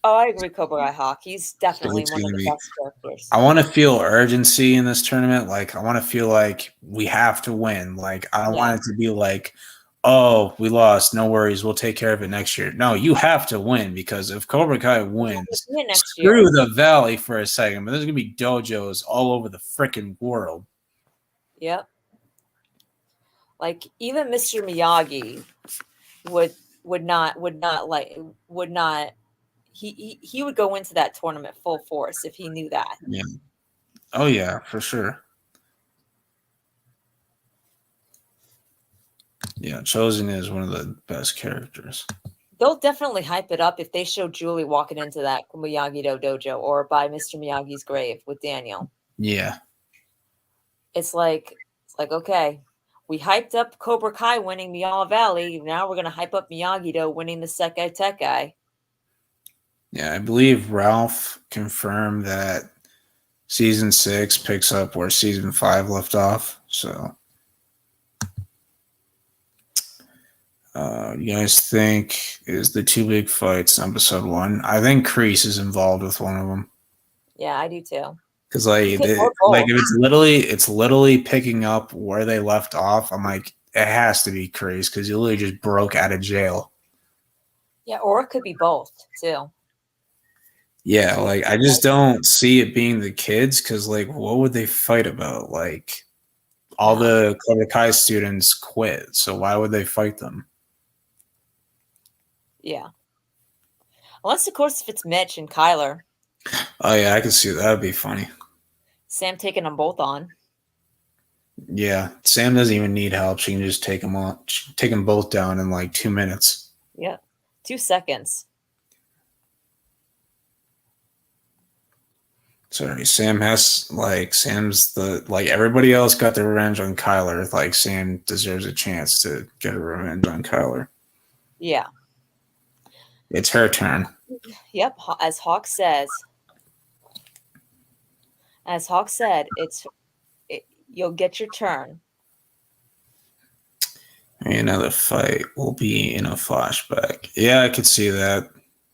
Oh, I agree. Cobra Guy Hawk. He's So definitely it's one of gonna the be. best characters. I want to feel urgency in this tournament. Like I want to feel like we have to win. Like I don't Yeah, want it to be like, oh, we lost. No worries. We'll take care of it next year. No, you have to win because if Cobra Kai wins, yeah, next screw year. the Valley for a second. But there's gonna be dojos all over the freaking world. Yep. Like even Mr. Miyagi would would not he would go into that tournament full force if he knew that. Yeah. Oh yeah, for sure. Yeah, Chosen is one of the best characters. They'll definitely hype it up if they show Julie walking into that Miyagi-Do dojo or by Mr. Miyagi's grave with Daniel. Yeah. It's like okay, we hyped up Cobra Kai winning Miyawa Valley. Now we're gonna hype up Miyagi-Do winning the Sekai Tekai. Yeah, I believe Ralph confirmed that season 6 picks up where season 5 left off. So you guys think is the two big fights in episode 1? I think Kreese is involved with one of them Yeah, I do too. because Or like both. if it's literally picking up where they left off. I'm like, it has to be Kreese because he literally just broke out of jail. Yeah, or it could be both too. Yeah, like I just don't see it being the kids because like what would they fight about? Like all No. the Cobra Kai students quit, so why would they fight them? Yeah. Unless of course if it's Mitch and Kyler. Oh yeah, I can see that would be funny. Sam taking them both on. Yeah, Sam doesn't even need help. She can just take them both down in like 2 minutes. Yep. 2 seconds. Sorry, Sam's everybody else got their revenge on Kyler. Like Sam deserves a chance to get a revenge on Kyler. Yeah. It's her turn. Yep. As Hawk says. As Hawk said, you'll get your turn. Another fight will be in a flashback. Yeah, I could see that.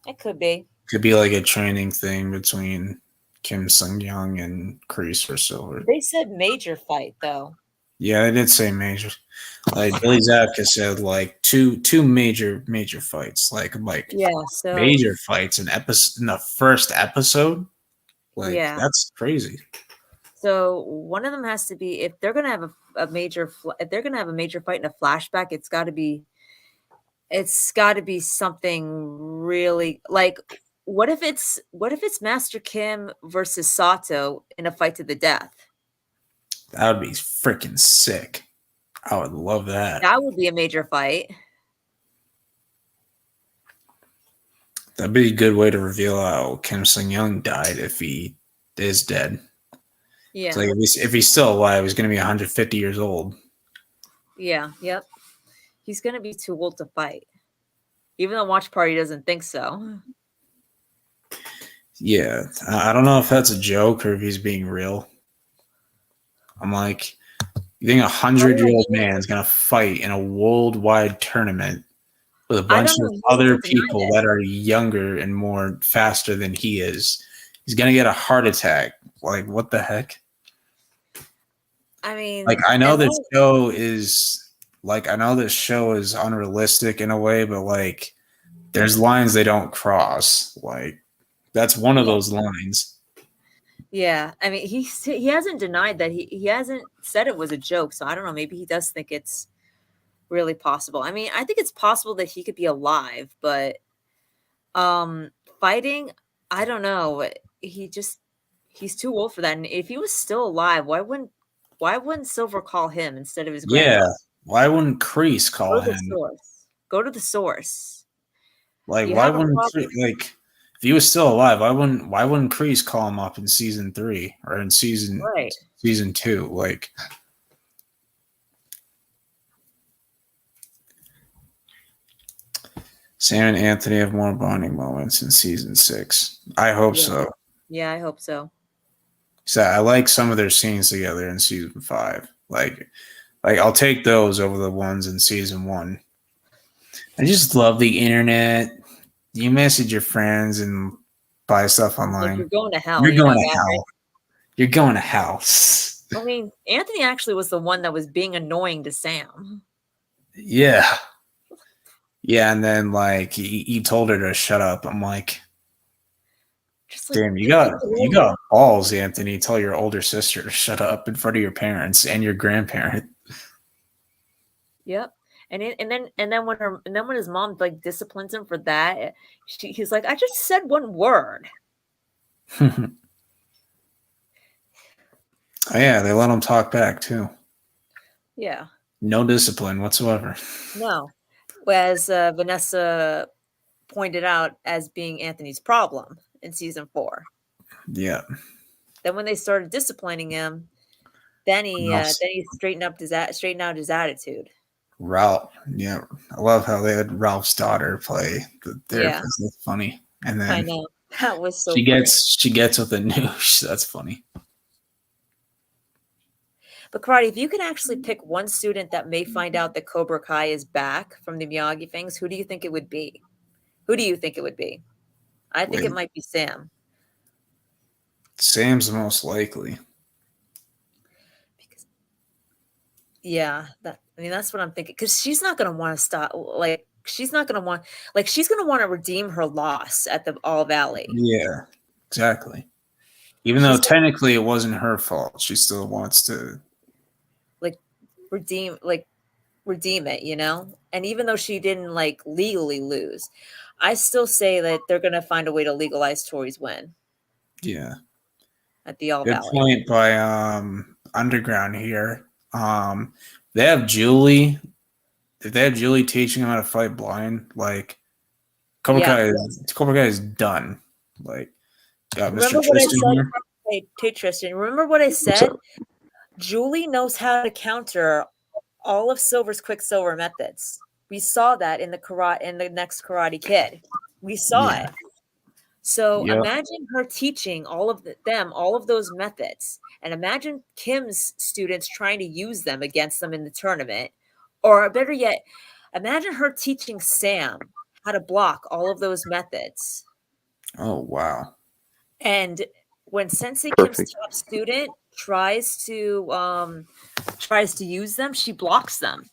It could be. Could be like a training thing between Kim Sung Young and Kreese or Silver. They said major fight though. Yeah, I did say major. Like Billy Zabka said, like two major fights, like Yeah. So major fights in the first episode. Like yeah. that's crazy. So one of them has to be if they're gonna have a major if they're gonna have a major fight in a flashback, it's got to be something really like what if it's Master Kim versus Sato in a fight to the death? That would be freaking sick. I would love that. That would be a major fight. That'd be a good way to reveal how Kim Sung Young died if he is dead. Yeah. So like if he's still alive, he's going to be 150 years old. Yeah. Yep. He's going to be too old to fight. Even the watch party doesn't think so. Yeah. I don't know if that's a joke or if he's being real. I'm like, you think 100-year-old man is going to fight in a worldwide tournament with a bunch of other people that are younger and more faster than he is? He's going to get a heart attack. Like, what the heck? I mean, like I know this show is unrealistic in a way, but like there's lines they don't cross. Like that's one of those lines. Yeah, I mean he hasn't denied that he hasn't said it was a joke, so I don't know, maybe he does think it's really possible. I mean, I think it's possible that he could be alive, but fighting, I don't know. He's too old for that. And if he was still alive, why wouldn't Silver call him instead of his grandfather? Yeah. Why wouldn't Kreese call him? Go to the source. Like why wouldn't if he was still alive, why wouldn't Kreese call him up in season 3 or in season 2? Like Sam and Anthony have more bonding moments in season 6. I hope so. Yeah, I hope so. So I like some of their scenes together in season 5. Like I'll take those over the ones in season 1. I just love the internet. You message your friends and buy stuff online. You're going to hell. You're going to hell. You're going to hell. I mean, Anthony actually was the one that was being annoying to Sam. Yeah. Yeah, and then like he told her to shut up. I'm like, damn, you got balls, Anthony. Tell your older sister to shut up in front of your parents and your grandparent. Yep. And then when his mom like disciplines him for that, he's like, I just said one word. Oh yeah, they let him talk back too. Yeah. No discipline whatsoever. No. As Vanessa pointed out as being Anthony's problem in season 4. Yeah. Then when they started disciplining him, then he straightened out his attitude. Ralph, yeah, I love how they had Ralph's daughter play the therapist. That's funny. And then I know that was so. She gets with the news. That's funny. But Karate, if you could actually pick one student that may find out that Cobra Kai is back from the Miyagi things, who do you think it would be? Who do you think it would be? I think it might be Sam. Sam's the most likely. That's what I'm thinking. Because she's not going to want to stop. Like, she's not going to want. Like, she's going to want to redeem her loss at the All Valley. Yeah, exactly. Even though technically it wasn't her fault, she still wants to redeem it, you know? And even though she didn't like legally lose, I still say that they're going to find a way to legalize Thoeries' win. Yeah. At the All Valley. Good point by Underground here. They have Julie if they had Julie teaching him how to fight blind, like Cobra Yeah. Kai is done. Like got Mr. Remember what I Tristan said? here. Hey, Tristan, remember what I What's said? up? Julie knows how to counter all of Silver's Quicksilver methods. We saw that in the next Karate Kid. We saw Yeah. it. So Yep. imagine her teaching all of all of those methods, and imagine Kim's students trying to use them against them in the tournament, or better yet, imagine her teaching Sam how to block all of those methods. Oh wow. And when Sensei Kim's Perfect. top student tries to use them, she blocks them.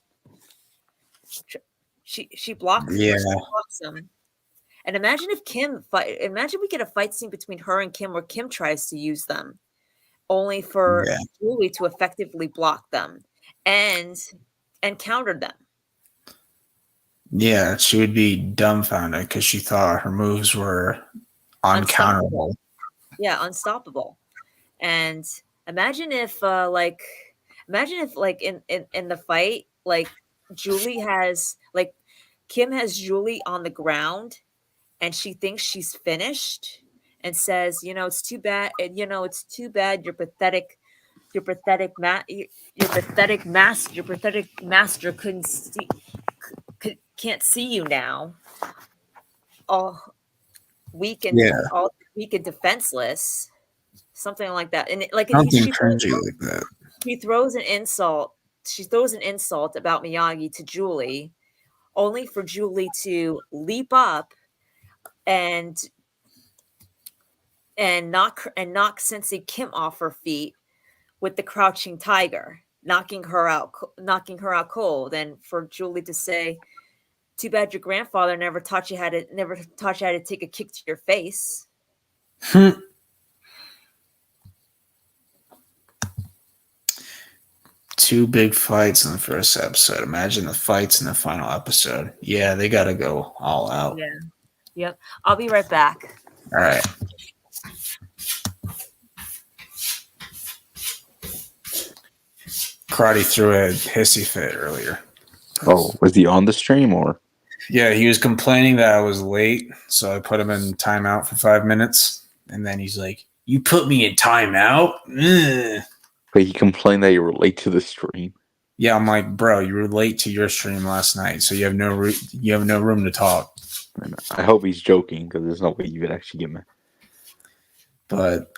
She blocks them. And imagine if imagine we get a fight scene between her and Kim where Kim tries to use them, only for Julie to effectively block them and counter them. Yeah, she would be dumbfounded because she thought her moves were uncounterable. Yeah, unstoppable. And imagine if in the fight, like Julie has like Kim has Julie on the ground and she thinks she's finished and says, it's too bad, it's too bad your pathetic master can't see you now. All weak and defenseless. Something like that. And Something cringy like that. She throws an insult about Miyagi to Julie, only for Julie to leap up and knock Sensei Kim off her feet with the crouching tiger, knocking her out cold. And for Julie to say, "Too bad your grandfather never taught you how to take a kick to your face." Two big fights in the first episode. Imagine the fights in the final episode. Yeah, they got to go all out. Yeah. Yep. I'll be right back. All right. Karate threw a hissy fit earlier. Oh, was he on the stream or? Yeah, he was complaining that I was late, so I put him in timeout for 5 minutes, and then he's like, "You put me in timeout?" Ugh. But he complained that you were late to the stream. Yeah, I'm like, bro, you were late to your stream last night, so you have no room to talk. And I hope he's joking because there's no way you could actually get mad. But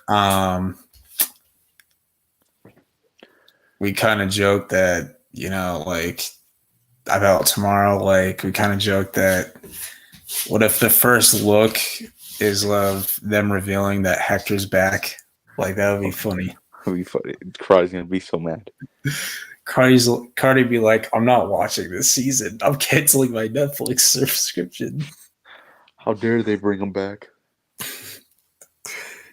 we kind of joked that, like about tomorrow, like we kind of joked that what if the first look is of them revealing that Hector's back? Like that would be funny. It would be funny. Cardi's gonna be so mad. Cardi be like, I'm not watching this season. I'm canceling my Netflix subscription. How dare they bring him back?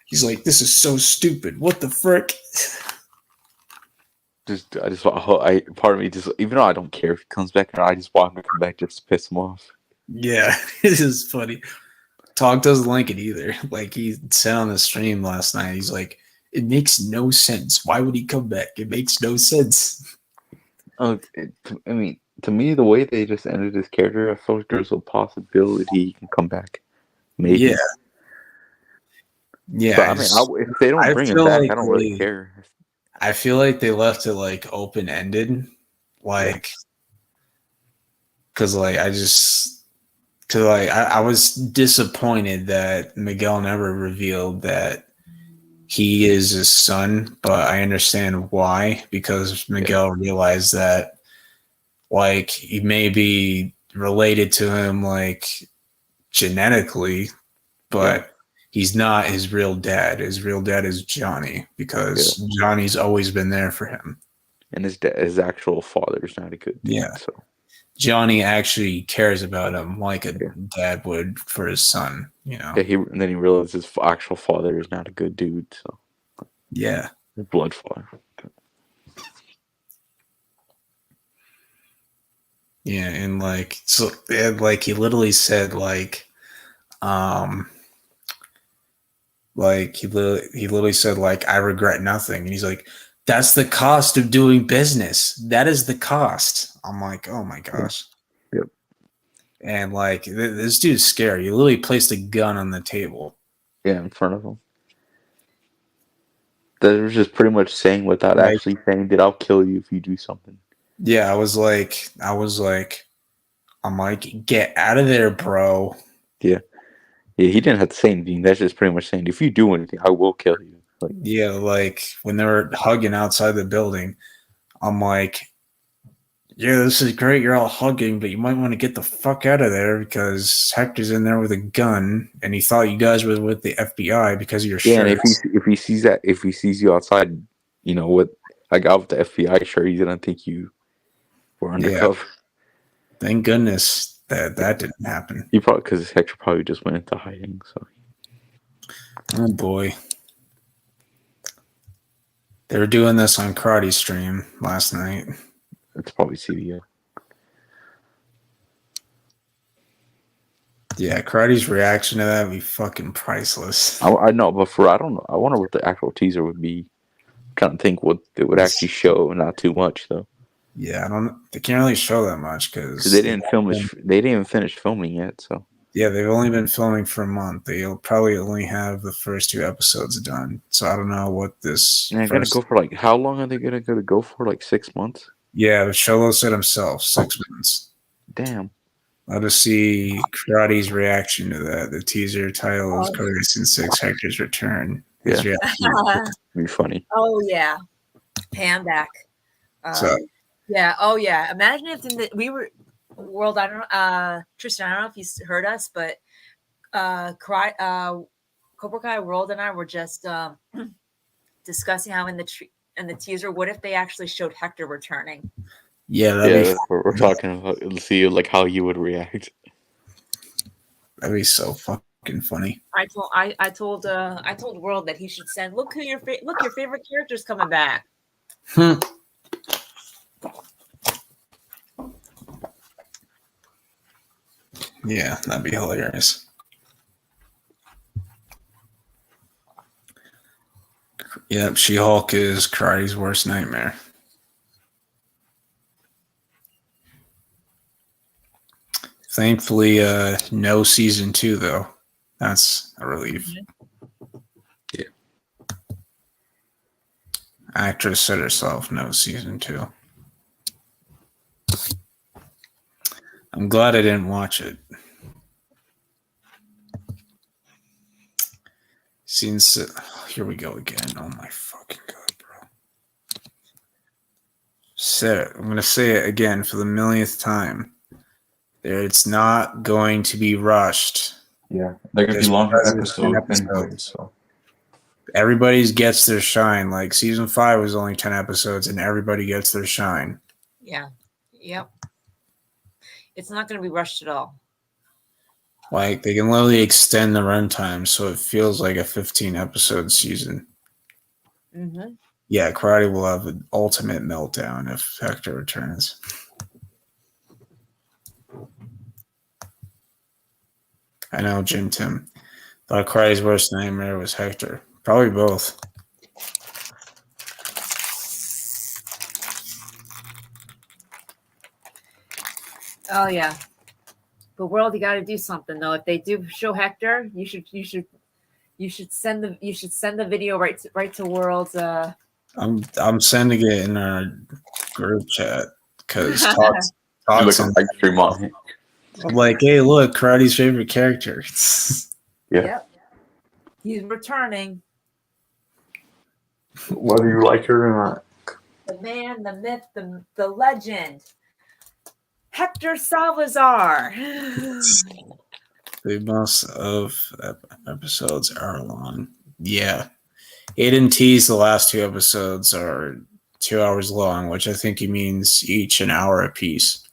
He's like, this is so stupid. What the frick? Part of me just, even though I don't care if he comes back or not, I just want him to come back just to piss him off. Yeah, it is funny. Talk doesn't like it either. Like he said on the stream last night, he's like, it makes no sense. Why would he come back? It makes no sense. To me, the way they just ended his character, I felt like there's a possibility he can come back. Maybe. Yeah. Yeah. But, if they don't bring him back, I don't really care. I feel like they left it like open ended, like, because I was disappointed that Miguel never revealed that he is his son, but I understand why, because Miguel realized that like he may be related to him like genetically, but he's not his real dad. His real dad is Johnny, because Johnny's always been there for him. And his actual father is not a good dude. Yeah. So Johnny actually cares about him like a dad would for his son, Yeah, and then he realized his actual father is not a good dude. So yeah, his blood father. Yeah, and he literally said he literally said I regret nothing, and he's like, That's the cost of doing business. That is the cost. I'm like, oh my gosh. Yep. And like, this dude's scary. You literally placed a gun on the table. Yeah, in front of him. They were just pretty much saying without Like, actually saying that I'll kill you if you do something. yeah, I'm like, get out of there, bro. Yeah, he didn't have to say anything. That's just pretty much saying, if you do anything, I will kill you. Like, Yeah, like when they were hugging outside the building, I'm like, yeah, this is great. You're all hugging, but you might want to get the fuck out of there because Hector's in there with a gun, and he thought you guys were with the FBI because of your yeah, and shirts. if he sees you outside, with a guy with the FBI shirt, he's gonna think you were undercover. Thank goodness that didn't happen. He probably, because Hector probably just went into hiding. So Oh boy. They were doing this on Karate Stream last night. it's probably CBS. Yeah, Karate's reaction to that would be fucking priceless. I know, but I don't know. I wonder what the actual teaser would be. I'm trying to think what it would actually show. Not too much though. Yeah, they can't really show that much because They didn't film it. They didn't even finish filming yet. So yeah, they've only been filming for a month. They'll probably only have the first 2 episodes done. So I don't know what this. I gotta go for how long are they gonna go for? Like 6 months? Yeah, Sholo said himself 6 months. Damn. I'll just see Karate's reaction to that. The teaser title is Karate Season 6 Hector's Return. His reaction It'd be funny. Oh yeah, Pam back. So Yeah. Oh yeah. Imagine if we were world. I don't know. Tristan, I don't know if you heard us, but Cobra Kai World and I were just discussing how in the teaser, what if they actually showed Hector returning? yeah, we're talking about. Let's see, like how you would react. That'd be so fucking funny. I told World that he should send. Look your favorite character's coming back. Yeah, that'd be hilarious. Yep, She-Hulk is Karate's worst nightmare. Thankfully, no season 2 though. That's a relief. Yeah. Actress said herself, no season 2. I'm glad I didn't watch it. Here we go again. Oh my fucking god, bro. I'm going to say it again for the millionth time. It's not going to be rushed. Yeah, they're going to be longer episodes anyway, so. Everybody gets their shine. Like season 5 was only 10 episodes and everybody gets their shine. Yeah. Yep. It's not going to be rushed at all. Like they can literally extend the runtime so it feels like a 15 episode season. Mm-hmm. Yeah, Karate will have an ultimate meltdown if Hector returns. I know, Jim Tim. Thought Karate's worst nightmare was Hector. Probably both. Oh yeah. But World, you got to do something though. If they do show Hector, you should send the video right to World's. I'm sending it in our group chat because talks on like stream on. I'm like, hey, look, Karate's favorite character. Yeah. Yep. He's returning. Whether you like it or not. The man, the myth, the legend. Hector Salazar. Most of episodes are long. Yeah. Aiden teased the last 2 episodes are 2 hours long, which I think he means each an hour apiece.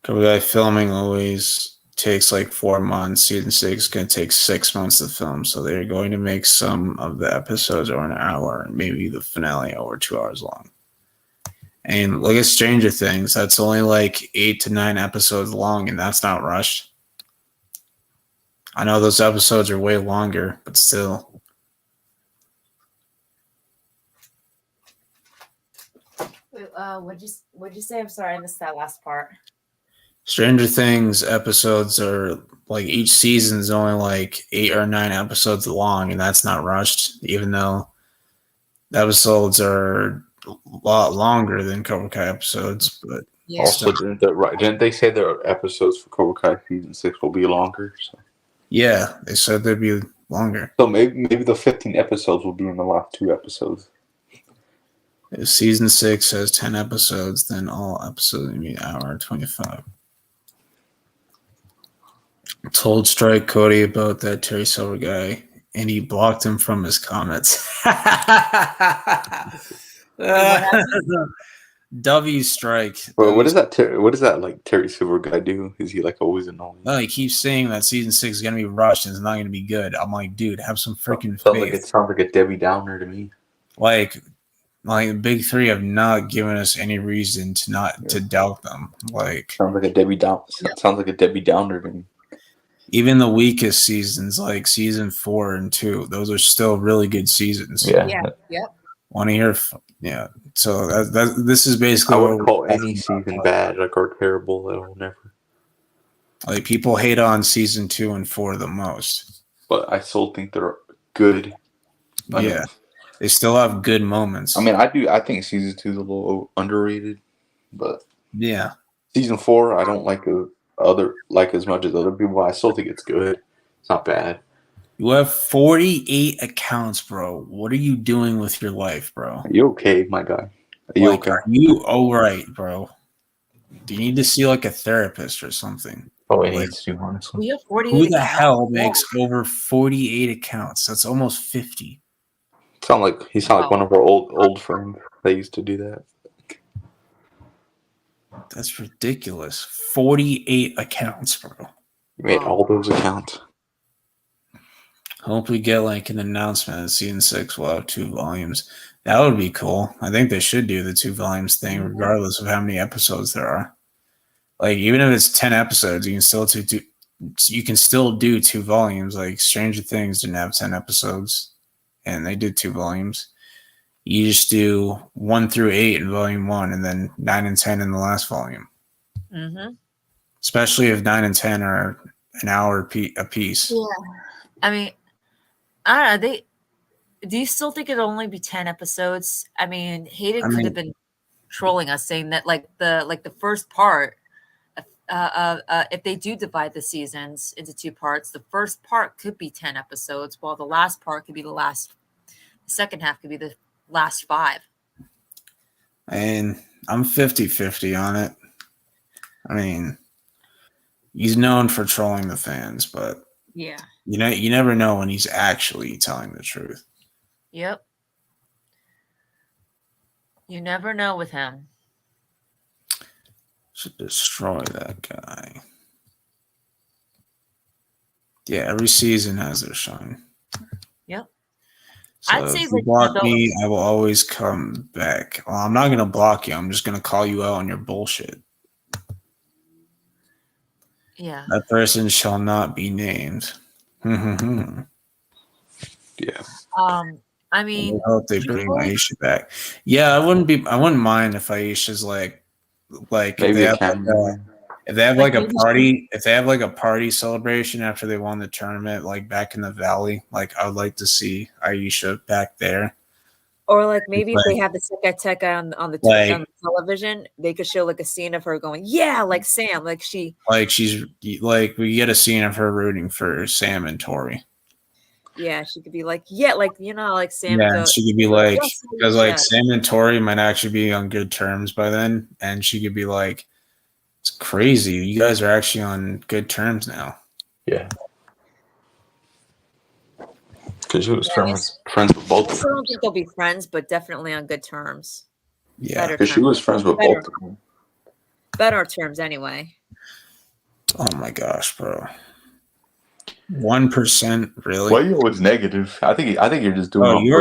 Cobra Kai filming always takes like 4 months. Season 6 is going to take 6 months to film, so they're going to make some of the episodes over an hour, and maybe the finale over 2 hours long. And look at Stranger Things. That's only like 8 to 9 episodes long, and that's not rushed. I know those episodes are way longer, but still. What'd you say? I'm sorry, I missed that last part. Stranger Things episodes are like each season's only like 8 or 9 episodes long, and that's not rushed, even though the episodes are a lot longer than Cobra Kai episodes. But Yeah. Also, didn't they say their episodes for Cobra Kai season 6 will be longer? So, yeah, they said they'd be longer. so maybe the 15 episodes will be in the last 2 episodes. If season 6 has 10 episodes, then all episodes will be an hour and 25. Told Strike Cody about that Terry Silver guy, and he blocked him from his comments. W Strike. Well, what is that? What does that like Terry Silver guy do? Is he like always annoying? He keeps saying that season 6 is gonna be rushed and it's not gonna be good. I'm like, dude, have some freaking faith. It sounds like a Debbie Downer to me. Like the big three have not given us any reason to doubt them. Like sounds like a Debbie Downer. Sounds like a Debbie Downer to me. Even the weakest seasons, like season 4 and 2, those are still really good seasons. Yeah. Yep. Want to hear? Yeah. So this is basically. I wouldn't call any season bad, like or terrible. I will never. Like people hate on season 2 and 4 the most, but I still think they're good. Yeah, they still have good moments. I mean, I do. I think season 2 is a little underrated, but yeah, season 4 I don't like as much as other people. I still think it's good. It's not bad. You have 48 accounts, bro. What are you doing with your life, bro? Are you okay, my guy? Are you okay? Are you all right, bro? Do you need to see like a therapist or something? Oh, it needs to, honestly. We have 48 Who the accounts. hell makes over 48 accounts? That's almost 50. Sound like one of our old friends. They used to do that. That's ridiculous. 48 accounts, bro. You made all those accounts. Hope we get like an announcement that season 6 will have 2 volumes. That would be cool. I think they should do the 2 volumes thing, regardless of how many episodes there are. Like even if it's 10 episodes, you can still do 2 volumes. Like Stranger Things didn't have 10 episodes, and they did 2 volumes. You just do 1 through 8 in volume 1, and then 9 and 10 in the last volume. Mm-hmm. Especially if 9 and 10 are an hour a piece. Yeah. I mean, I don't know. Do you still think it'll only be 10 episodes? I mean, Hayden could have been trolling us, saying that like the first part, if they do divide the seasons into 2 parts, the first part could be 10 episodes, while the last part could be the second half could be the last 5. And I'm 50-50 on it. I mean, he's known for trolling the fans, but yeah, you never know when he's actually telling the truth. Yep. You never know with him. Should destroy that guy. Yeah, every season has their shine. Yep. So I'd say if you block me, I will always come back. Well, I'm not going to block you. I'm just going to call you out on your bullshit. Yeah. That person shall not be named. Yeah. I mean, I hope they bring Aisha back. Yeah, I wouldn't mind if Aisha's like maybe if they have like a party, if they have like a party celebration after they won the tournament, like back in the Valley, like I would like to see Aisha back there. Or like maybe if they have the Teka on the television, they could show like a scene of her going, yeah, like Sam, like she's like we get a scene of her rooting for Sam and Tori. Yeah, she could be like, yeah, like like Sam. Yeah, she could be like, because like Sam and Tori might actually be on good terms by then, and she could be like, it's crazy, you guys are actually on good terms now. Yeah. Because she was friends with both of them. I don't think they'll be friends, but definitely on good terms. Yeah, because she was friends with both of them. Better terms, anyway. Oh my gosh, bro! 1%, really? Why are you always negative? I think you're just doing. You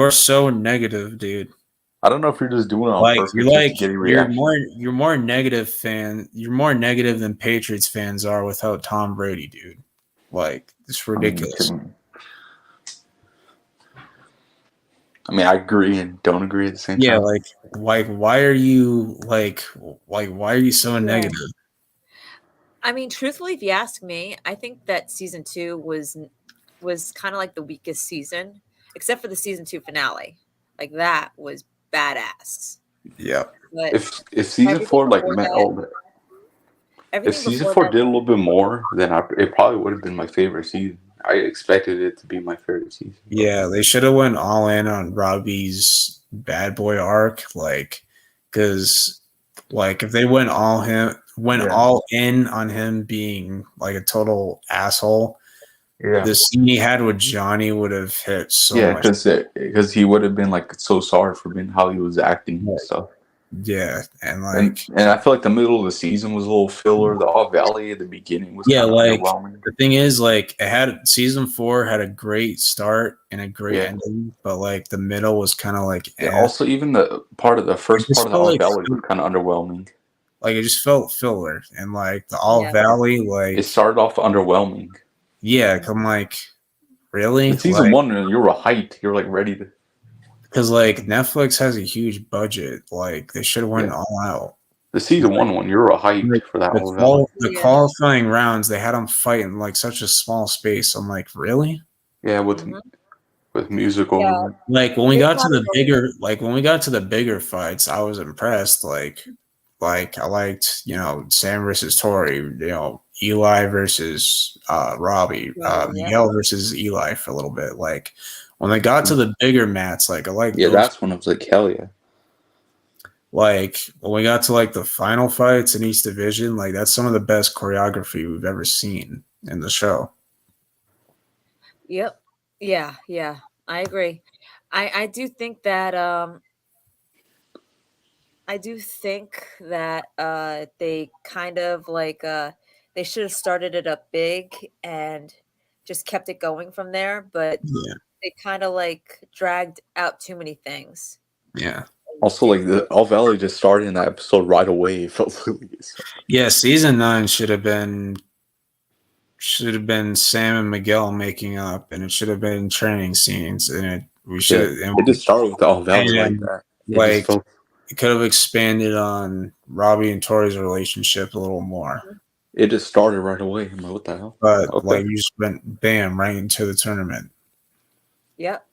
are so negative, dude. I don't know if you're just doing it on purpose. You're more negative fan. You're more negative than Patriots fans are without Tom Brady, dude. Like it's ridiculous. I mean, I agree and don't agree at the same Yeah, time. like why are you why are you so negative? I mean, truthfully, if you ask me, I think that season 2 was kind of like the weakest season, except for the season 2 finale. Like that was badass. Yeah. But If season everything 4 like before met that, all that, if everything season before 4 that, did a little bit more, then it probably would have been my favorite season. I expected it to be my favorite season. Yeah, they should have went all in on Robbie's bad boy arc, because if they went all in on him being like a total asshole, the scene he had with Johnny would have hit so Yeah, much. because he would have been like so sorry for being how he was acting and stuff. Yeah, and And I feel like the middle of the season was a little filler. The All Valley at the beginning was kind of underwhelming. the thing is, it had season 4 had a great start and a great Yeah. ending, but the middle was kind of Yeah, also, even the first just part of the felt All like Valley was kind of underwhelming. it just felt filler, and the All Valley, It started off underwhelming. yeah, I'm really? In season 1, you were hyped. You were ready to. Because Netflix has a huge budget. They should have went all out. The season 1, you were hyped for that All Valley. The qualifying rounds, they had them fight in such a small space. I'm really? Yeah, with music over it. When we got to the bigger fights, I was impressed. I liked, Sam versus Tori, Eli versus Robbie, Miguel versus Eli for a little bit. When they got to the bigger mats, I like that's when I was like, hell yeah. When we got to the final fights in each division, that's some of the best choreography we've ever seen in the show. Yep. Yeah, I agree. I do think that they kind of they should have started it up big and just kept it going from there, but they kind of dragged out too many things. Yeah. Also, the All Valley just started in that episode right away. It felt really good. Yeah, season 9 should have been Sam and Miguel making up, and it should have been training scenes, and it just started with the All Valley like that. It could have expanded on Robbie and Tori's relationship a little more. It just started right away. I'm like, what the hell? But you just went bam right into the tournament. Yep.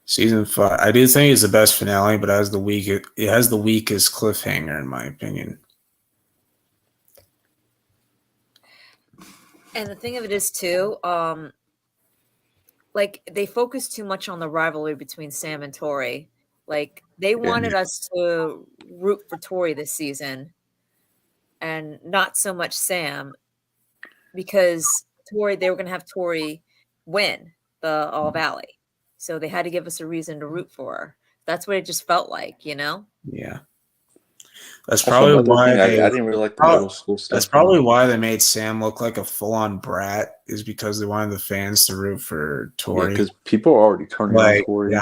Season 5, I do think it's the best finale, but it has the weakest cliffhanger in my opinion. And the thing of it is too, they focus too much on the rivalry between Sam and Tori. They wanted us to root for Tori this season and not so much Sam, because Tori, they were going to have Tori win the All Valley. So they had to give us a reason to root for her. That's what it just felt like, Yeah. That's probably why I didn't really like the middle school stuff. That's probably why they made Sam look like a full-on brat, is because they wanted the fans to root for Tori. Yeah, because people are already turning on Tori.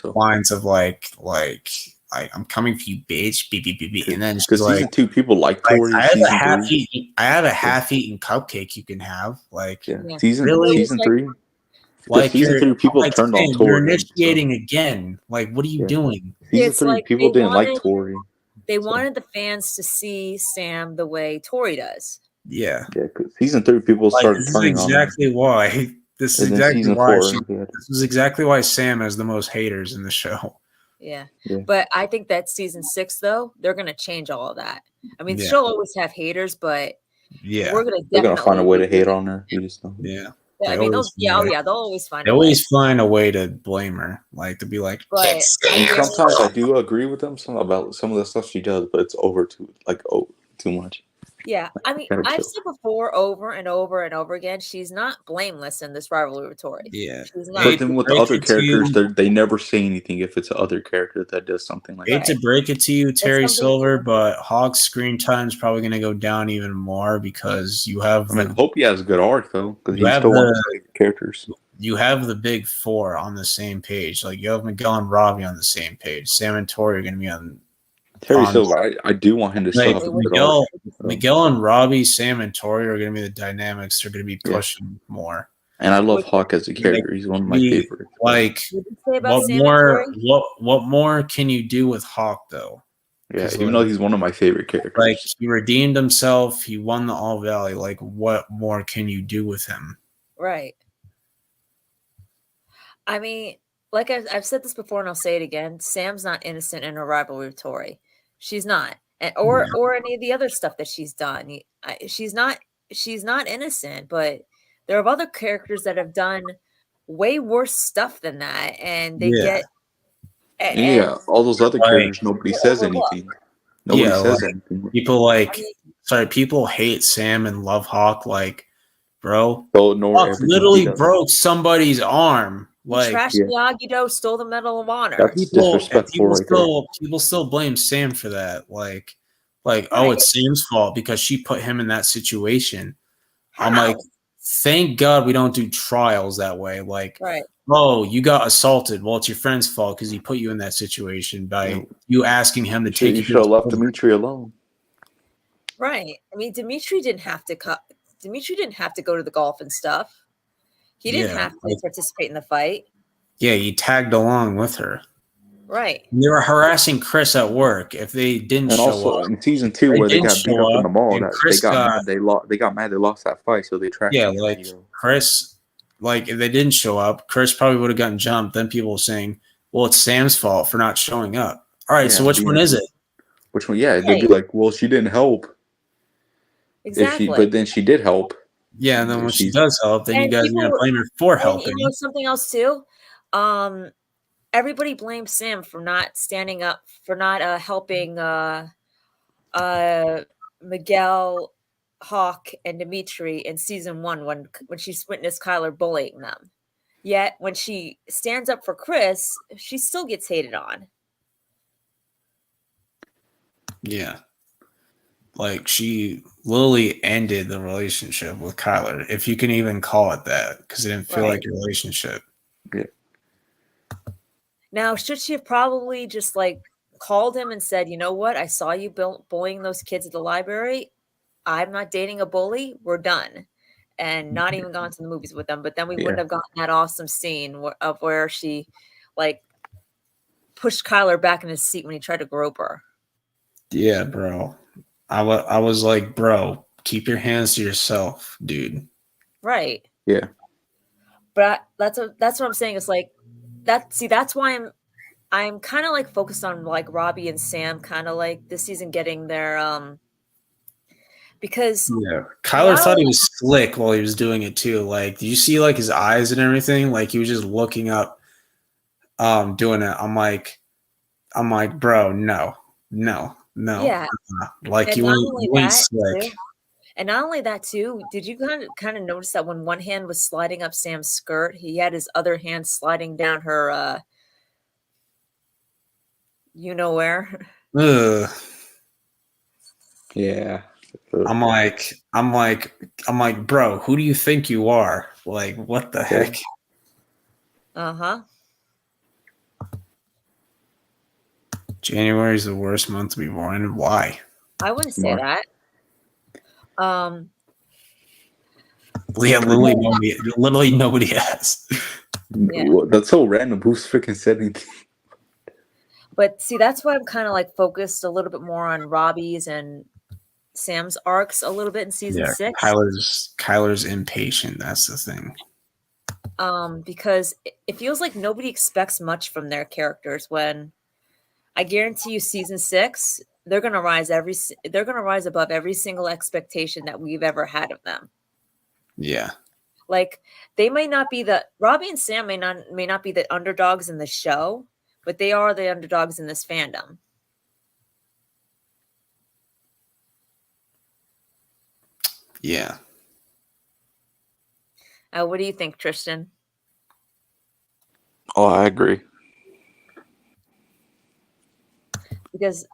Lines of I'm coming for you, bitch, beep, and then she's season 2 people like Tori. I have a half-eaten cupcake you can have. Season 3. Season 3 people turned on Tori. You're initiating again. What are you doing? Season 3 people didn't like Tori. They wanted the fans to see Sam the way Tori does. Yeah. Because season 3 people started turning on. This is exactly why Sam has the most haters in the show. Yeah. But I think that season 6, though, they're going to change all of that. I mean, she'll always have haters, but we're going to find a way to hate on her. You just know. Yeah. I mean, they'll always find. They always find a way to blame her, to be like. But sometimes I do agree with them about some of the stuff she does, but it's too much. Yeah, I mean, I've said before, over and over and over again, she's not blameless in this rivalry with Tori. Yeah, she's not. But then with the other characters, they never say anything if it's the other character that does something like that. I hate to break it to you, Terry Silver, but Hawk's screen time is probably going to go down even more because you have. I hope he has a good arc though, because he's still one of the characters. You have the big four on the same page. You have Miguel and Robbie on the same page. Sam and Tori are going to be on. Terry Silver, I do want him to start. Miguel and Robbie, Sam and Tori are going to be the dynamics. They're going to be pushing more. And I love What Hawk as a character. He's one of my Be favorites. like, did you say about what Sam and more? Tori? What more can you do with Hawk though? Yeah, 'Cause, even like, though he's one of my favorite like characters. he redeemed himself. He won the All Valley. Like, what more can you do with him? Right. I mean, like I've said this before, and I'll say it again. Sam's not innocent in her rivalry with Tori. She's not, and or any of the other stuff that she's done. She's not. She's not innocent, but there are other characters that have done way worse stuff than that, and they Yeah, get and Yeah, all those other like characters, nobody they're says overlooked. anything. Nobody yeah, says like anything. people I mean, people hate Sam and love Hawk. Like, bro, They'll ignore Hawk everything he literally does. broke somebody's arm. he Like, trashed Yeah. Miyagi-Do, stole the Medal of Honor. That's disrespectful right there. people still blame Sam for that. Like, oh, Right. it's Sam's fault because she put him in that situation. I'm How? like, thank God we don't do trials that way. Like, Right. oh, you got assaulted. Well, it's your friend's fault because he put you in that situation by Yeah. you asking him to take You you should have to left Dimitri alone. Right. I mean, Dimitri didn't have to go to the golf and stuff. He didn't Yeah, have to like- participate in the fight. Yeah, he tagged along with her. Right. And they were harassing Chris at work. If they didn't And show also up, in season 2, they where they didn't got beat show up in up, the mall, and that Chris they got got- mad. They got mad. They lost that fight, so they trashed. yeah, him. like Chris, like if they didn't show up, Chris probably would have gotten jumped. Then people were saying, "Well, it's Sam's fault for not showing up." All right, so Yeah, which one is it? Which one? Yeah, they'd be like, "Well, she didn't help." Exactly. But then she did help. Yeah, and then when she She's- does help, then you And guys are people gonna were- blame her for and helping. you know something else too? Everybody blames Sam for not standing up, for not helping Miguel, Hawk, and Dimitri in season 1 when she witnessed Kyler bullying them. Yet when she stands up for Chris, she still gets hated on. Yeah. Like she literally ended the relationship with Kyler, if you can even call it that, because it didn't feel Right. like a relationship. Yeah. Now, should she have probably just like called him and said, "You know what? I saw you bullying those kids at the library. I'm not dating a bully. We're done." And not even gone to the movies with them. But then we wouldn't have gotten that awesome scene of where she like pushed Kyler back in his seat when he tried to grope her. Yeah, bro. I was like, bro, keep your hands to yourself, dude. Right. Yeah. But that's what I'm saying. It's like that. See, that's why I'm kind of like focused on like Robbie and Sam, kind of like this season getting their because Yeah. Kyler thought he was slick while he was doing it too. Like, do you see like his eyes and everything? Like he was just looking up, doing it. I'm like, bro, no. Yeah. Like And you not ain't, only you ain't that, slick. too, and not only that too, did you kind of notice that when one hand was sliding up Sam's skirt, he had his other hand sliding down her you know where? Ugh. Yeah. I'm like, bro, who do you think you are? Like, what the heck? Uh-huh. January is the worst month to be born. Why? I wouldn't say March. that. Yeah, literally nobody has. Yeah. Well, that's so random. Who's freaking said anything? But see, that's why I'm kind of like focused a little bit more on Robbie's and Sam's arcs a little bit in season 6. Kyler's impatient. That's the thing. Because it feels like nobody expects much from their characters. When I guarantee you, season 6, they're gonna rise above every single expectation that we've ever had of them. Yeah. Like they may not be Robbie and Sam may not be the underdogs in the show, but they are the underdogs in this fandom. Yeah. What do you think, Tristan? Oh, I agree. Because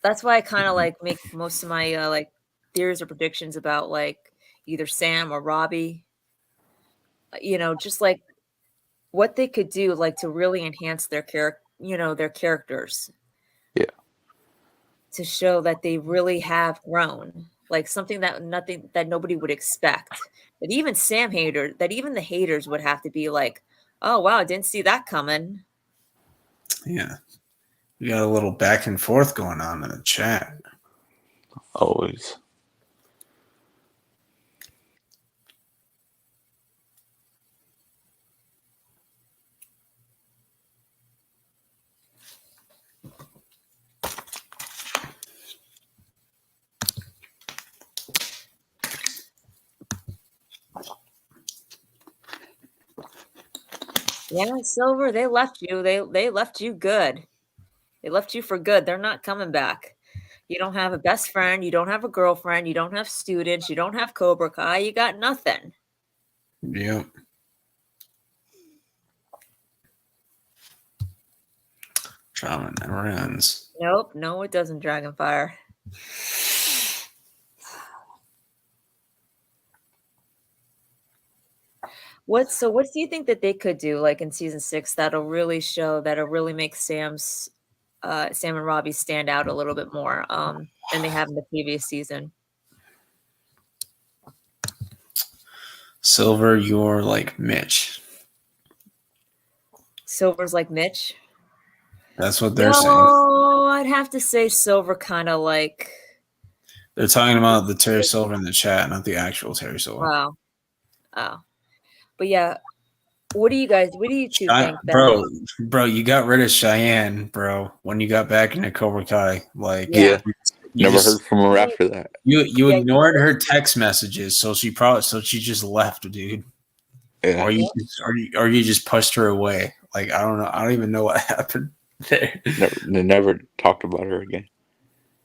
that's why I kind of like make most of my like theories or predictions about like either Sam or Robbie. Just like what they could do, like to really enhance their their characters. Yeah. To show that they really have grown. like something that nobody would expect. That even the haters would have to be like, oh wow, didn't see that coming. Yeah. We got a little back and forth going on in the chat. Always. Yeah, Silver, they left you. They left you good. They left you for good. They're not coming back. You don't have a best friend. You don't have a girlfriend. You don't have students. You don't have Cobra Kai. You got nothing. Yep. Drama never ends. Nope. No, it doesn't, Dragonfire. What do you think that they could do like in season 6 that'll really make Sam and Robbie stand out a little bit more than they have in the previous season? Silver, you're like Mitch. Silver's like Mitch? That's what they're saying. No, I'd have to say Silver kind of like. They're talking about the Terry Silver in the chat, not the actual Terry Silver. Wow. Oh. But yeah, what do you two think? Bro, you got rid of Cheyenne, bro, when you got back into Cobra Kai. Like, Yeah. you Never just, heard from her after that. You ignored her text messages, so she just left, dude. Yeah. Or you just pushed her away. Like, I don't know. I don't even know what happened there. Never talked about her again.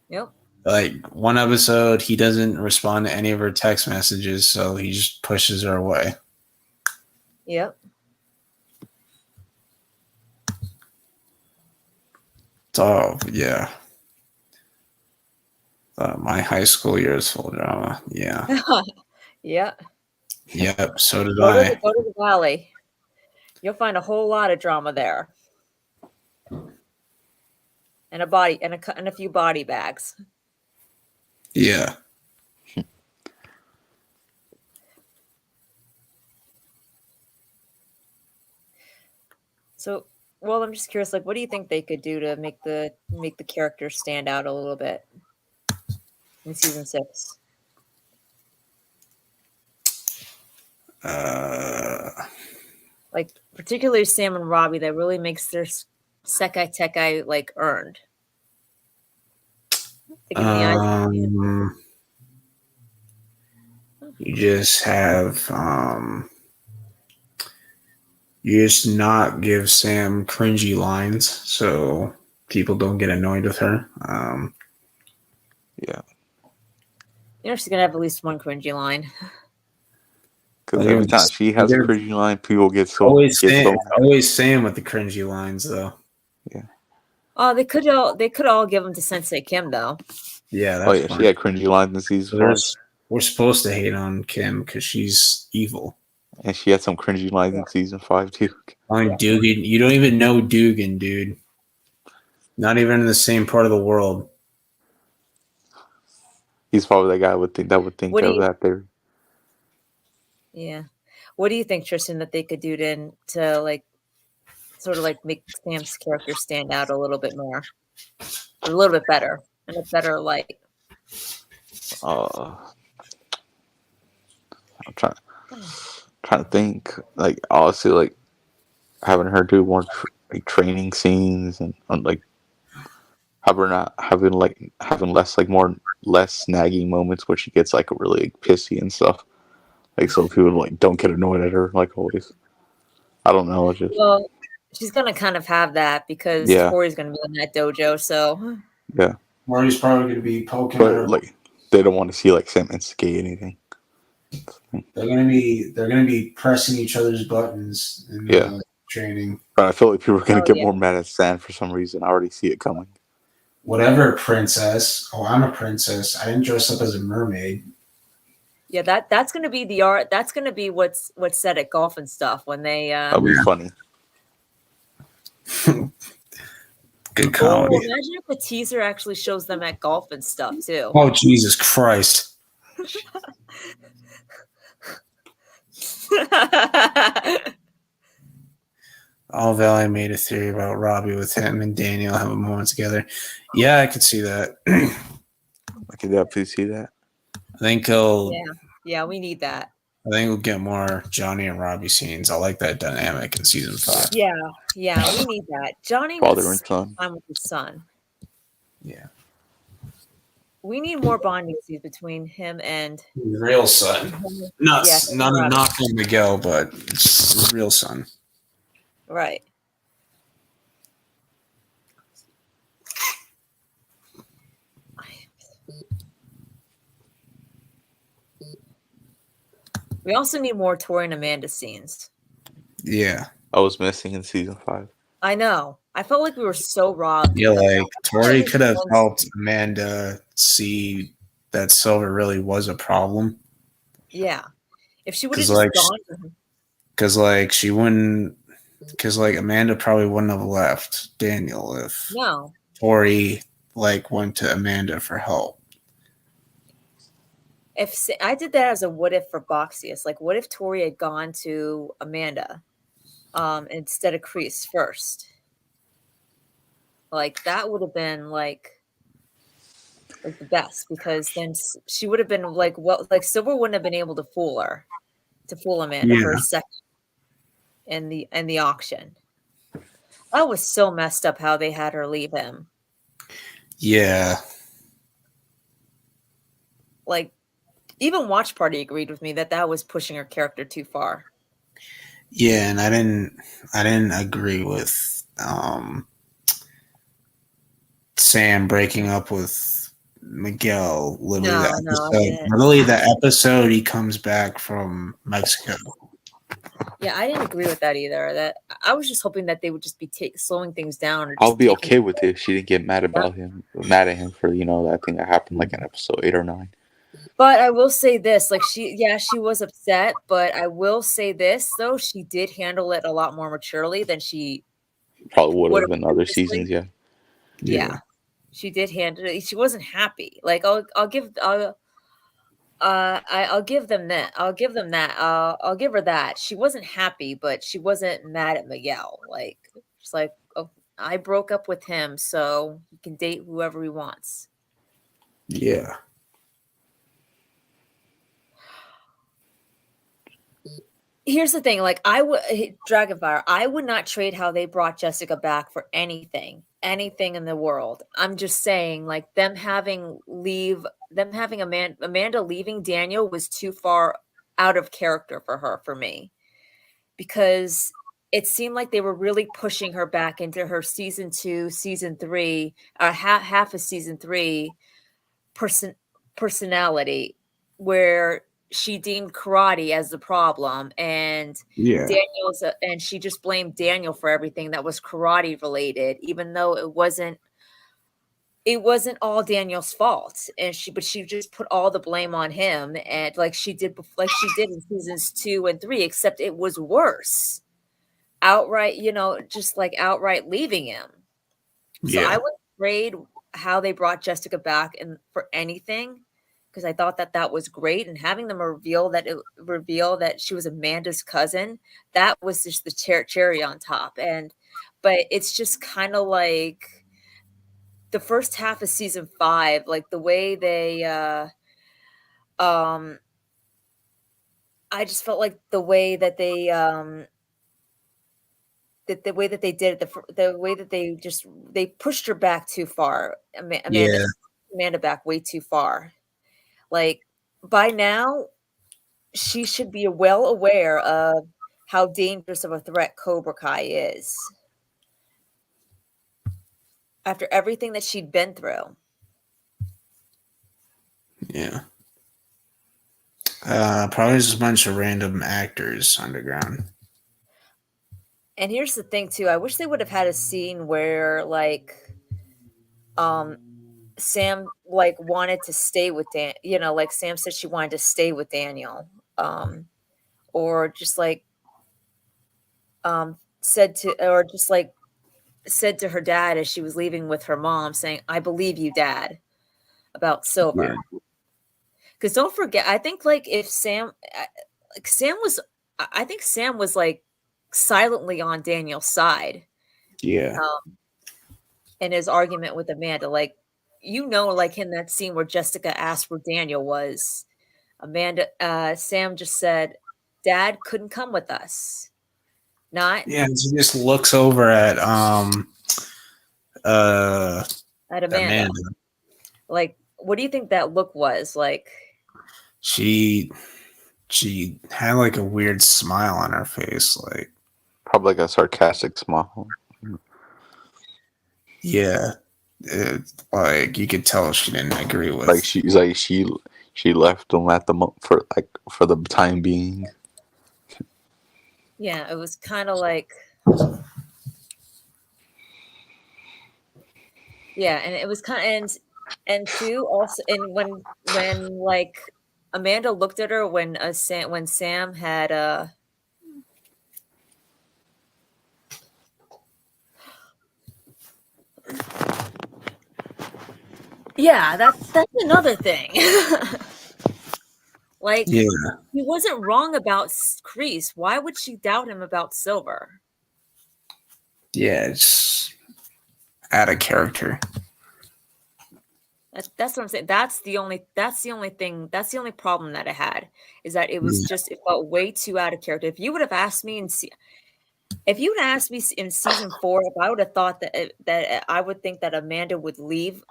Yep. Like, one episode, he doesn't respond to any of her text messages, so he just pushes her away. Yep. Oh, yeah. My high school years full of drama. Yeah. Yeah. Yep. So did I. Go to the Valley. You'll find a whole lot of drama there. And a few body bags. Yeah. So, well, I'm just curious, like, what do you think they could do to make the characters stand out a little bit in season 6? Like, particularly Sam and Robbie, that really makes their Sekai Tekai like earned. You just have you just not give Sam cringy lines so people don't get annoyed with her. Yeah. She's gonna have at least one cringy line. Because every time she has a cringy line, people get so always Sam with the cringy lines though. Yeah. Oh, they could all give them to Sensei Kim though. Yeah, that's fine. She had cringy lines in season 4. We're supposed to hate on Kim because she's evil. And she had some cringy lines in season 5 too. Dugan, you don't even know Dugan, dude. Not even in the same part of the world. He's probably the guy that would think of that theory. Yeah. What do you think, Tristan, that they could do to like sort of like make Sam's character stand out a little bit more? A little bit better. In a better light. I'm trying to think. Like, honestly, like having her do more training scenes and like having less nagging moments where she gets like really pissy and stuff. Like, so people like don't get annoyed at her like always. I don't know. Well, she's gonna kind of have that because Thoeries gonna be in that dojo. So yeah, Thoeries probably gonna be poking her. Like, they don't want to see like Sam instigate anything. They're gonna be pressing each other's buttons in training. But I feel like people are gonna get more mad at Sam for some reason. I already see it coming. Whatever, princess. Oh, I'm a princess. I didn't dress up as a mermaid. Yeah, that's gonna be the art. That's gonna be what's said at golf and stuff when they. That'll be funny. Good comedy. Imagine if the teaser actually shows them at golf and stuff too. Oh, Jesus Christ! All Valley made a theory about Robbie with him and Daniel having a moment together. Yeah, I could see that. I can definitely see that. I think he'll. Yeah, we need that. I think we'll get more Johnny and Robbie scenes. I like that dynamic in season 5. Yeah, we need that. Johnny Father was and son. time with his son. Yeah. We need more bonding scenes between him and His real son. Not from Miguel, but his real son. Right. We also need more Tori and Amanda scenes. Yeah. I was missing in season 5. I know. I felt like we were so robbed. Yeah, like Tori could have helped Amanda see that Silver really was a problem. Yeah. If she would have just gone to him. Because she wouldn't. Because Amanda probably wouldn't have left Daniel if Tori went to Amanda for help. If I did that as a what if for Boxius, what if Tori had gone to Amanda instead of Kreese first? That would have been the best, because then she would have been Silver wouldn't have been able to fool Amanda for a second in the auction. That was so messed up how they had her leave him. Yeah. Even Watch Party agreed with me that was pushing her character too far. Yeah, and I didn't agree with Sam breaking up with Miguel. Literally the episode he comes back from Mexico. Yeah, I didn't agree with that either. That I was just hoping that they would just be slowing things down. I'll be okay with it if she didn't get mad at him for that thing that happened in episode 8 or 9. But I will say this, she was upset, but I will say this though, she did handle it a lot more maturely than she probably would have in other seasons. Yeah, she did handle it. She wasn't happy. I'll give them that. I'll give her that. She wasn't happy, but she wasn't mad at Miguel. She's oh, I broke up with him, so he can date whoever he wants. Yeah. Here's the thing, Dragonfire, I would not trade how they brought Jessica back for anything in the world. I'm just saying, them having Amanda leaving Daniel was too far out of character for me, because it seemed like they were really pushing her back into her season 2, season 3, half of season 3 personality, where she deemed karate as the problem, and and she just blamed Daniel for everything that was karate related, even though it wasn't all Daniel's fault. And she just put all the blame on him, and she did in seasons 2 and 3, except it was worse. Outright, just outright leaving him. So I would trade how they brought Jessica back for anything, because I thought that was great, and having them reveal that she was Amanda's cousin, that was just the cherry on top. But it's just kind of the first half of season 5, the way they I just felt like the way that they the way that they did it, the way that they pushed her back too far. Amanda back way too far. By now, she should be well aware of how dangerous of a threat Cobra Kai is, after everything that she'd been through. Yeah. Probably just a bunch of random actors underground. And here's the thing too, I wish they would have had a scene where Sam wanted to stay with Dan, Sam said she wanted to stay with Daniel, or just said to her dad as she was leaving with her mom, saying, "I believe you, Dad," about Silver. Because don't forget, I think like if Sam was, I think Sam was like silently on Daniel's side Yeah. in his argument with Amanda. Like, like in that scene where Jessica asked where Daniel was, Sam just said, Dad couldn't come with us. Not Yeah, and she just looks over at at Amanda. Amanda. Like, what do you think that look was? Like, She had like a weird smile on her face, like Probably like a sarcastic smile. yeah, like you could tell she didn't agree with. Like she left them at the for the time being. yeah, it was kind of like, yeah, and it was kind of, and two also, and when like Amanda looked at her when Sam had yeah, that's another thing. Like, Yeah, he wasn't wrong about Kreese. Why would she doubt him about Silver? yeah, it's out of character. That's what I'm saying. That's the only thing. That's the only problem that I had, is that it was just, it felt way too out of character. If you would have asked me if you had asked me in season 4, if I would have thought that I would think that Amanda would leave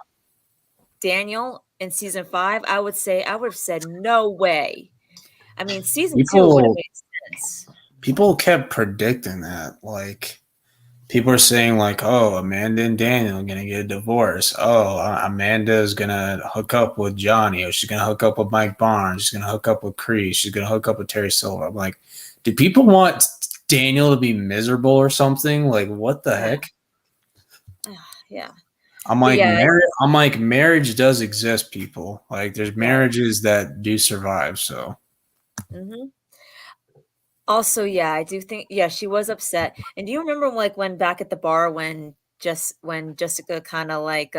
Daniel in season 5, I would have said no way. I mean, season 2 would have made sense. People kept predicting that. Like, people are saying, like, oh, Amanda and Daniel are going to get a divorce. Oh, Amanda is going to hook up with Johnny. Or she's going to hook up with Mike Barnes. She's going to hook up with Kreese. She's going to hook up with Terry Silver. I'm like, do people want Daniel to be miserable or something? Like, what the heck? Yeah. I'm like, marriage does exist, people. Like, there's marriages that do survive, so. Mm-hmm. Also, yeah, I do think, yeah, she was upset. And do you remember like when back at the bar when Jessica kind of like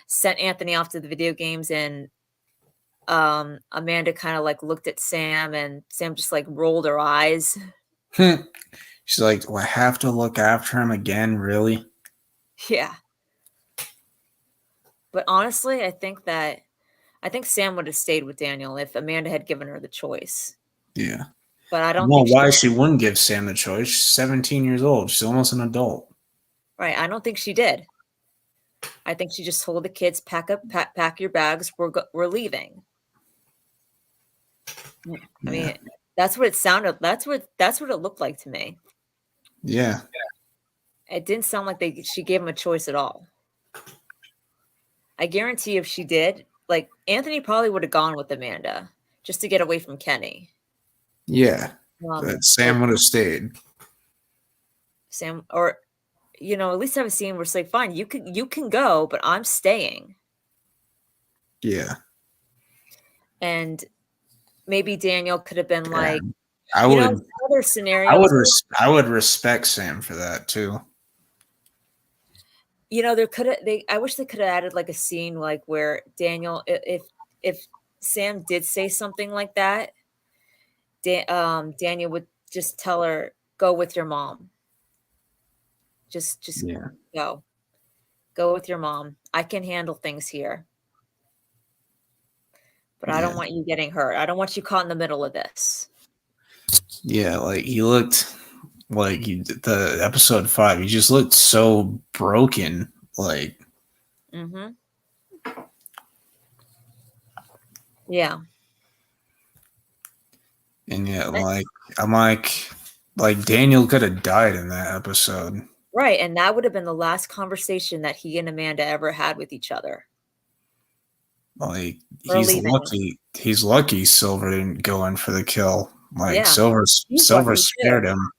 sent Anthony off to the video games, and Amanda kind of like looked at Sam, and Sam just like rolled her eyes. She's like, do I have to look after him again? Really? Yeah. But honestly, I think Sam would have stayed with Daniel if Amanda had given her the choice. Yeah. But I don't know think why she wouldn't give Sam the choice. She's 17 years old. She's almost an adult. Right. I don't think she did. I think she just told the kids, pack your bags. We're leaving. I mean, that's what it sounded. That's what it looked like to me. Yeah. It didn't sound like she gave him a choice at all. I guarantee if she did, like, Anthony probably would have gone with Amanda just to get away from Kenny. Yeah. But Sam would have stayed. Sam, or at least have a scene where it's like, fine, you can go, but I'm staying. Yeah. And maybe Daniel could have been like, I would. Other scenarios. I would respect Sam for that too. I wish they could have added like a scene like where Daniel, if Sam did say something like that, Daniel would just tell her, go with your mom. Just go with your mom. I can handle things here. But I don't want you getting hurt. I don't want you caught in the middle of this. Yeah, like he looked like the episode 5, he just looked so broken. Like, yeah. And yet, I'm like Daniel could have died in that episode. Right, and that would have been the last conversation that he and Amanda ever had with each other. Like, he's lucky Silver didn't go in for the kill. Like, Silver spared him.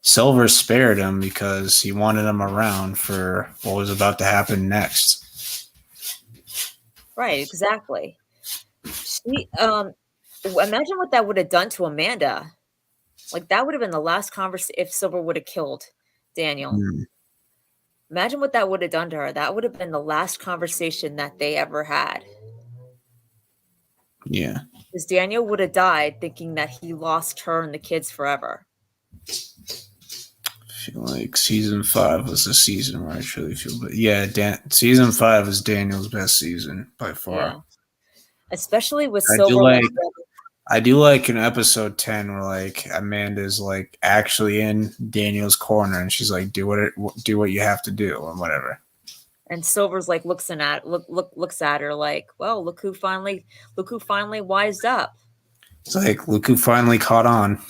Silver spared him because he wanted him around for what was about to happen next. Right, exactly. Imagine what that would have done to Amanda. Like, that would have been the last conversation if Silver would have killed Daniel. Imagine what that would have done to her. That would have been the last conversation that they ever had. Yeah. Because Daniel would have died thinking that he lost her and the kids forever. I feel like season 5 was the season where I truly feel, but yeah, season 5 is Daniel's best season by far. Yeah. Especially with I Silver. do like in episode 10 where like Amanda's like actually in Daniel's corner and she's like, do what you have to do or whatever. And Silver's like looks at her like, well, look who finally wised up. It's like, look who finally caught on.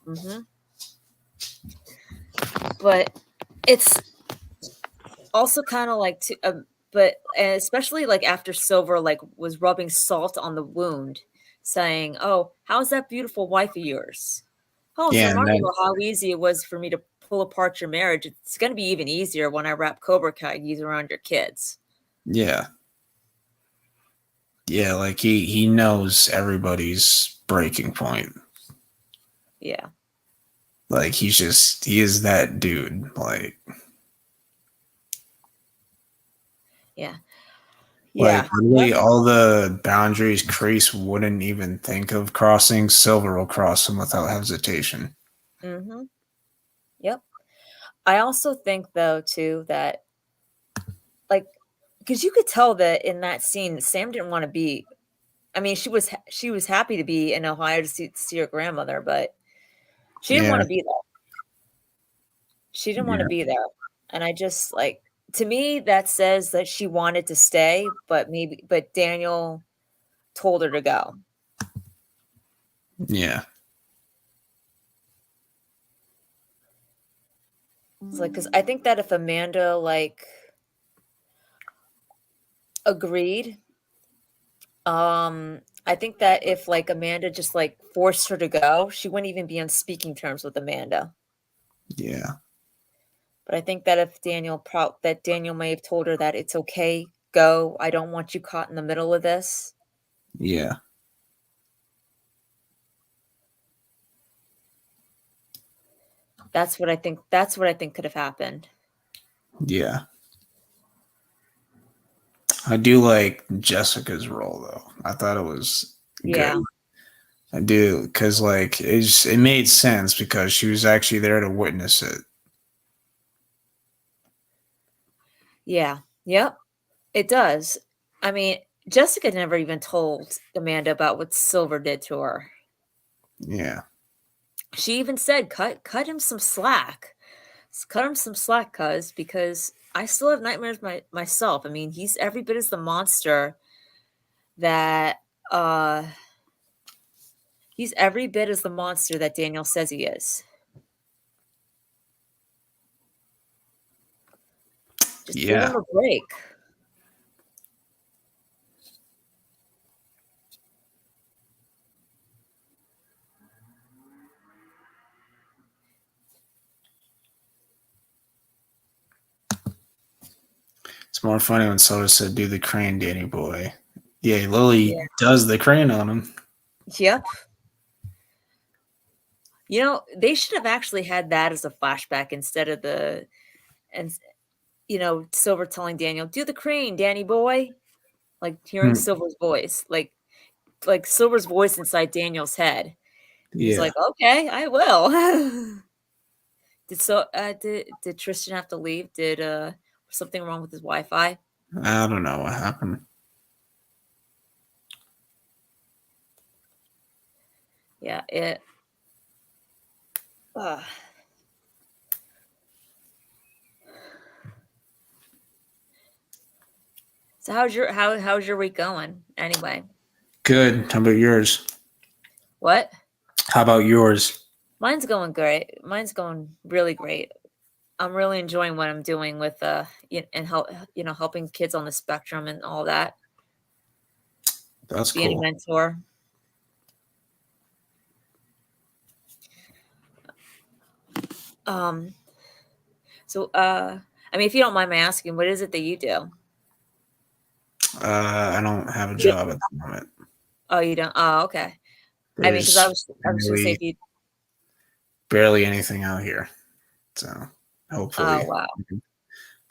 Mm-hmm. But it's also kind of like but especially like after Silver like was rubbing salt on the wound, saying, "Oh, how's that beautiful wife of yours? Oh, it's remarkable how easy it was for me to pull apart your marriage. It's going to be even easier when I wrap Cobra Kagis around your kids." Yeah. Yeah, like he knows everybody's breaking point. Yeah. Like he is that dude. Like yeah. Like really all the boundaries Kreese wouldn't even think of crossing, Silver will cross them without hesitation. Mm-hmm. Yep. I also think though too that like because you could tell that in that scene Sam didn't want to be. I mean, she was happy to be in Ohio to see her grandmother, but she didn't want to be there. She didn't want to be there. And I just like, to me, that says that she wanted to stay, but Daniel told her to go. Yeah. It's like, because I think that if Amanda like agreed, I think that if like Amanda just like forced her to go, she wouldn't even be on speaking terms with Amanda. Yeah. But I think that if Daniel may have told her that it's okay, go. I don't want you caught in the middle of this. Yeah. That's what I think. That's what I think could have happened. Yeah. I do like Jessica's role though. I thought it was good. I do, because like it made sense because she was actually there to witness it. Yeah. Yep. It does. I mean, Jessica never even told Amanda about what Silver did to her. Yeah. She even said, "Cut him some slack. Cut him some slack, cuz because I still have nightmares myself. I mean, he's every bit as the monster that he's every bit as the monster that Daniel says he is." Just give him a break. It's more funny when Soda said, "Do the crane, Danny boy." Yeah, Lily does the crane on him. Yep. You know, they should have actually had that as a flashback instead of Silver telling Daniel, "Do the crane, Danny boy." Like hearing Silver's voice, like Silver's voice inside Daniel's head. He's like, "Okay, I will." Did Tristan have to leave? Did something wrong with his Wi-Fi? I don't know what happened. Yeah, it. So how's your week going anyway? Good. How about yours? What? How about yours? Mine's going great. Mine's going really great. I'm really enjoying what I'm doing with helping kids on the spectrum and all that. That's being cool. a mentor. So I mean, if you don't mind me asking, what is it that you do? I don't have a job at the moment. Oh, you don't? Oh, okay. I mean, because I was going to say if you barely anything out here, so hopefully, oh wow,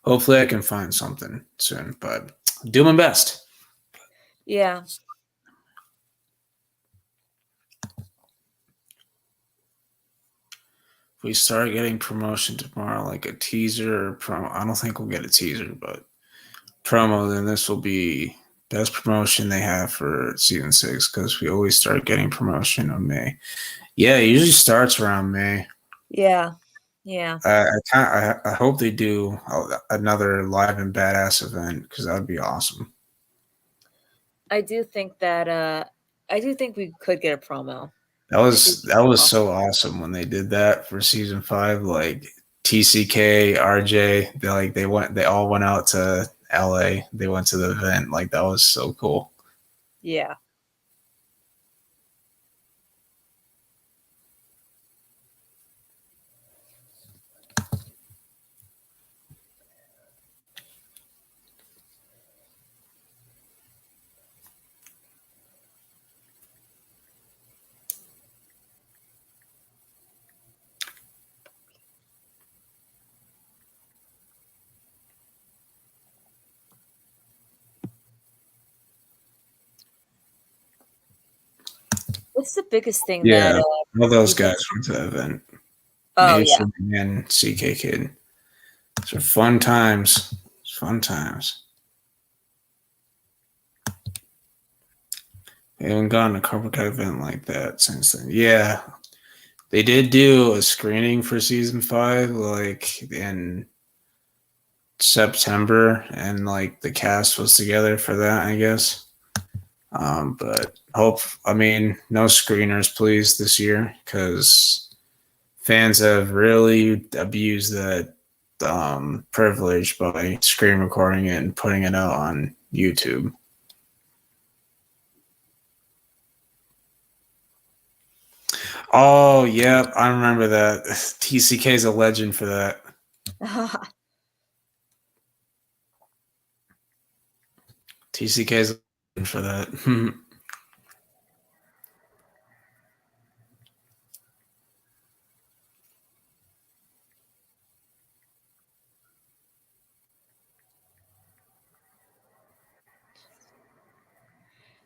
hopefully I can find something soon. But do my best. Yeah. we start getting promotion tomorrow, like a teaser or promo, I don't think we'll get a teaser, but promo, then this will be best promotion they have for season 6 because we always start getting promotion in May. Yeah, it usually starts around May. Yeah. I hope they do another live and badass event because that would be awesome. I do think that we could get a promo. That was so awesome when they did that for season 5. Like TCK, RJ, they all went out to LA. They went to the event. Like that was so cool. Yeah. What's the biggest thing that all those guys went to the event. Oh Nation and CK Kid. Those are fun times. Fun times. They haven't gotten a Cobra Kai event like that since then. Yeah. They did do a screening for season 5, like in September, and like the cast was together for that, I guess. But no screeners, please, this year, because fans have really abused that privilege by screen recording it and putting it out on YouTube. Oh, yeah, I remember that. TCK is a legend for that. TCK is a legend for that.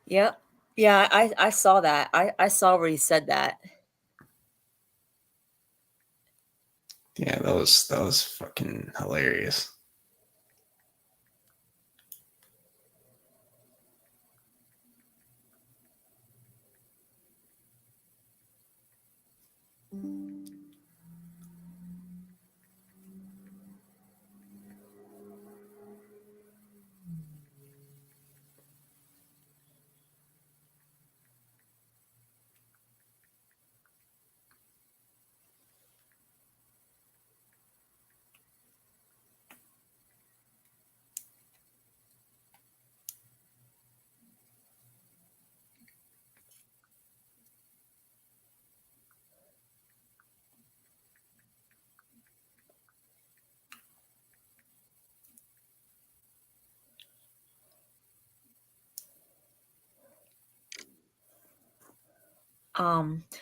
Yep. Yeah, I saw that. I saw where he said that. Yeah, that was fucking hilarious.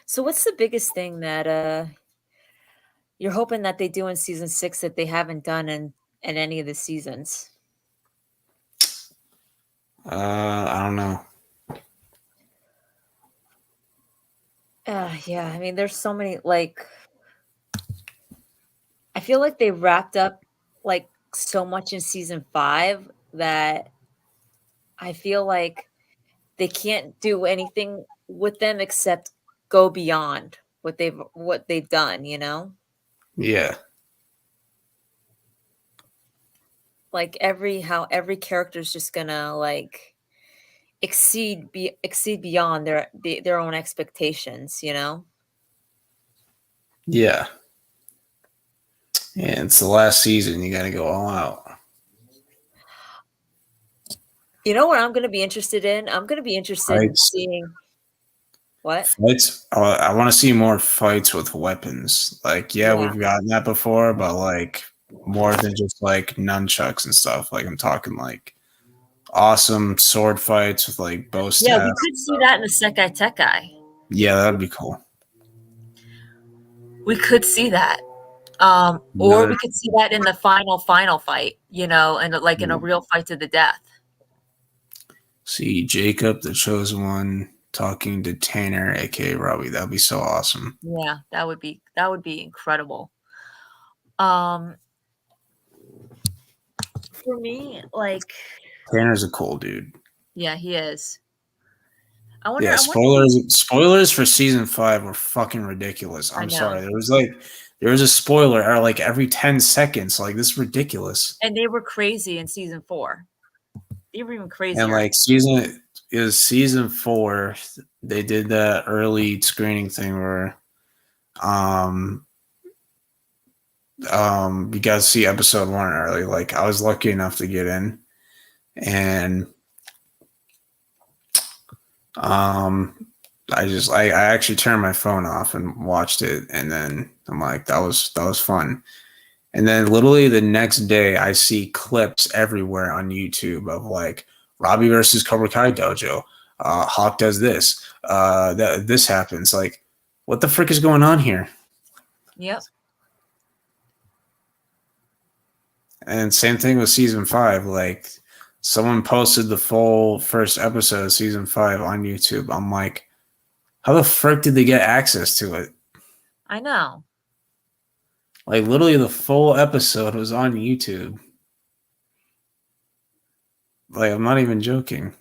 So what's the biggest thing that you're hoping that they do in season 6 that they haven't done in any of the seasons? I don't know. Yeah, I mean, there's so many, like, I feel like they wrapped up like so much in season 5 that I feel like they can't do anything with them except go beyond what they've done, you know? Yeah. Like every character's just gonna like exceed beyond their own expectations, you know? Yeah. Yeah, it's the last season. You got to go all out. You know what I'm going to be interested in? I'm going to be interested in seeing what? Fights. I want to see more fights with weapons. Like, yeah, we've gotten that before, but like more than just like nunchucks and stuff. Like, I'm talking like awesome sword fights with like bow staff. Yeah, we could see that in the Sekai Tekai. Yeah, that'd be cool. We could see that. Or we could see that in the final fight, you know, and like in a real fight to the death. See Jacob, the chosen one, talking to Tanner, aka Robbie. That'd be so awesome. Yeah, that would be That would be incredible. For me, like, Tanner's a cool dude. yeah, he is. I wonder. Yeah, I wonder. spoilers for season 5 were fucking ridiculous. I I'm know. sorry. There was a spoiler like every 10 seconds. Like, this is ridiculous. And they were crazy in season 4. They were even crazier. And like season 4, they did that early screening thing where you guys see episode 1 early. Like, I was lucky enough to get in, and I actually turned my phone off and watched it, and then I'm like, that was fun. And then literally the next day, I see clips everywhere on YouTube of like Robbie versus Cobra Kai Dojo. Hawk does this. This happens. Like, what the frick is going on here? Yep. And same thing with season 5. Like, someone posted the full first episode of season 5 on YouTube. I'm like, how the frick did they get access to it? I know. Like, literally the full episode was on YouTube. Like, I'm not even joking.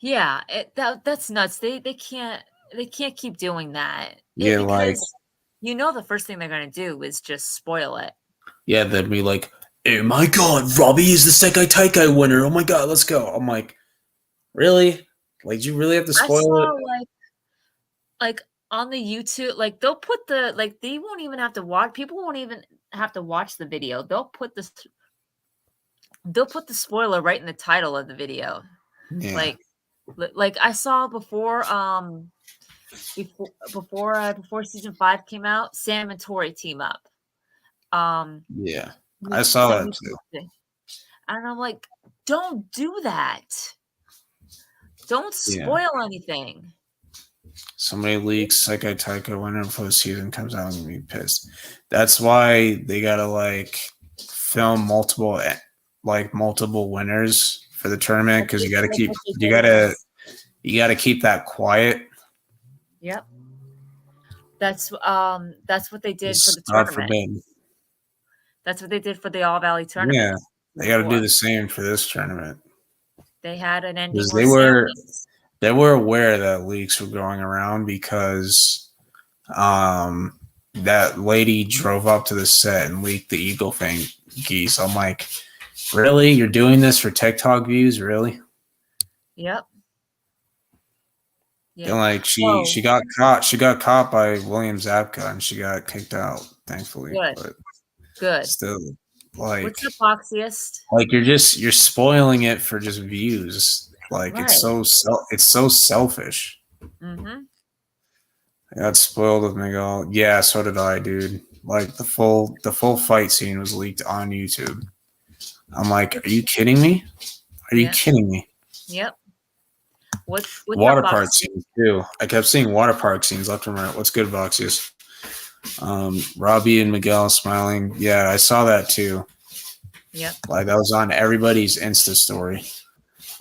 Yeah, that's nuts. They can't keep doing that. Yeah, because like, the first thing they're gonna do is just spoil it. yeah, they'd be like, oh my god, Robbie is the Sekai Taikai winner. Oh my god, let's go. I'm like, really? Like, do you really have to spoil it? Like on the YouTube, like they'll put they won't even have to watch. People won't even have to watch the video. They'll put the spoiler right in the title of the video. Yeah. Like I saw before season 5 came out, Sam and Tori team up. Yeah, I saw that too. And I'm like, don't do that. Don't spoil anything. Somebody leaks Sekai Taika winner before the season comes out, I'm gonna be pissed. That's why they gotta like film multiple winners for the tournament, because you gotta keep that quiet. Yep. That's what they did for the God tournament. forbid. That's what they did for the All Valley tournament. Yeah, they got to do the same for this tournament. They had an ending. They were aware that leaks were going around because that lady drove up to the set and leaked the Eagle Fang geese. I'm like, really? You're doing this for TikTok views? Really? Yep. Yeah. And like she got caught. She got caught by William Zabka and she got kicked out, thankfully. Good. Still, like, what's the boxiest? Like, you're spoiling it for just views. Like, it's so selfish. Mm-hmm. I got spoiled with Miguel. Yeah, so did I, dude. Like, the full fight scene was leaked on YouTube. I'm like, are you kidding me? Are you kidding me? Yep. What's water park scenes too? I kept seeing water park scenes left and right. What's good, Voxius? Robbie and Miguel smiling. Yeah, I saw that too. Yep. Like, that was on everybody's Insta story.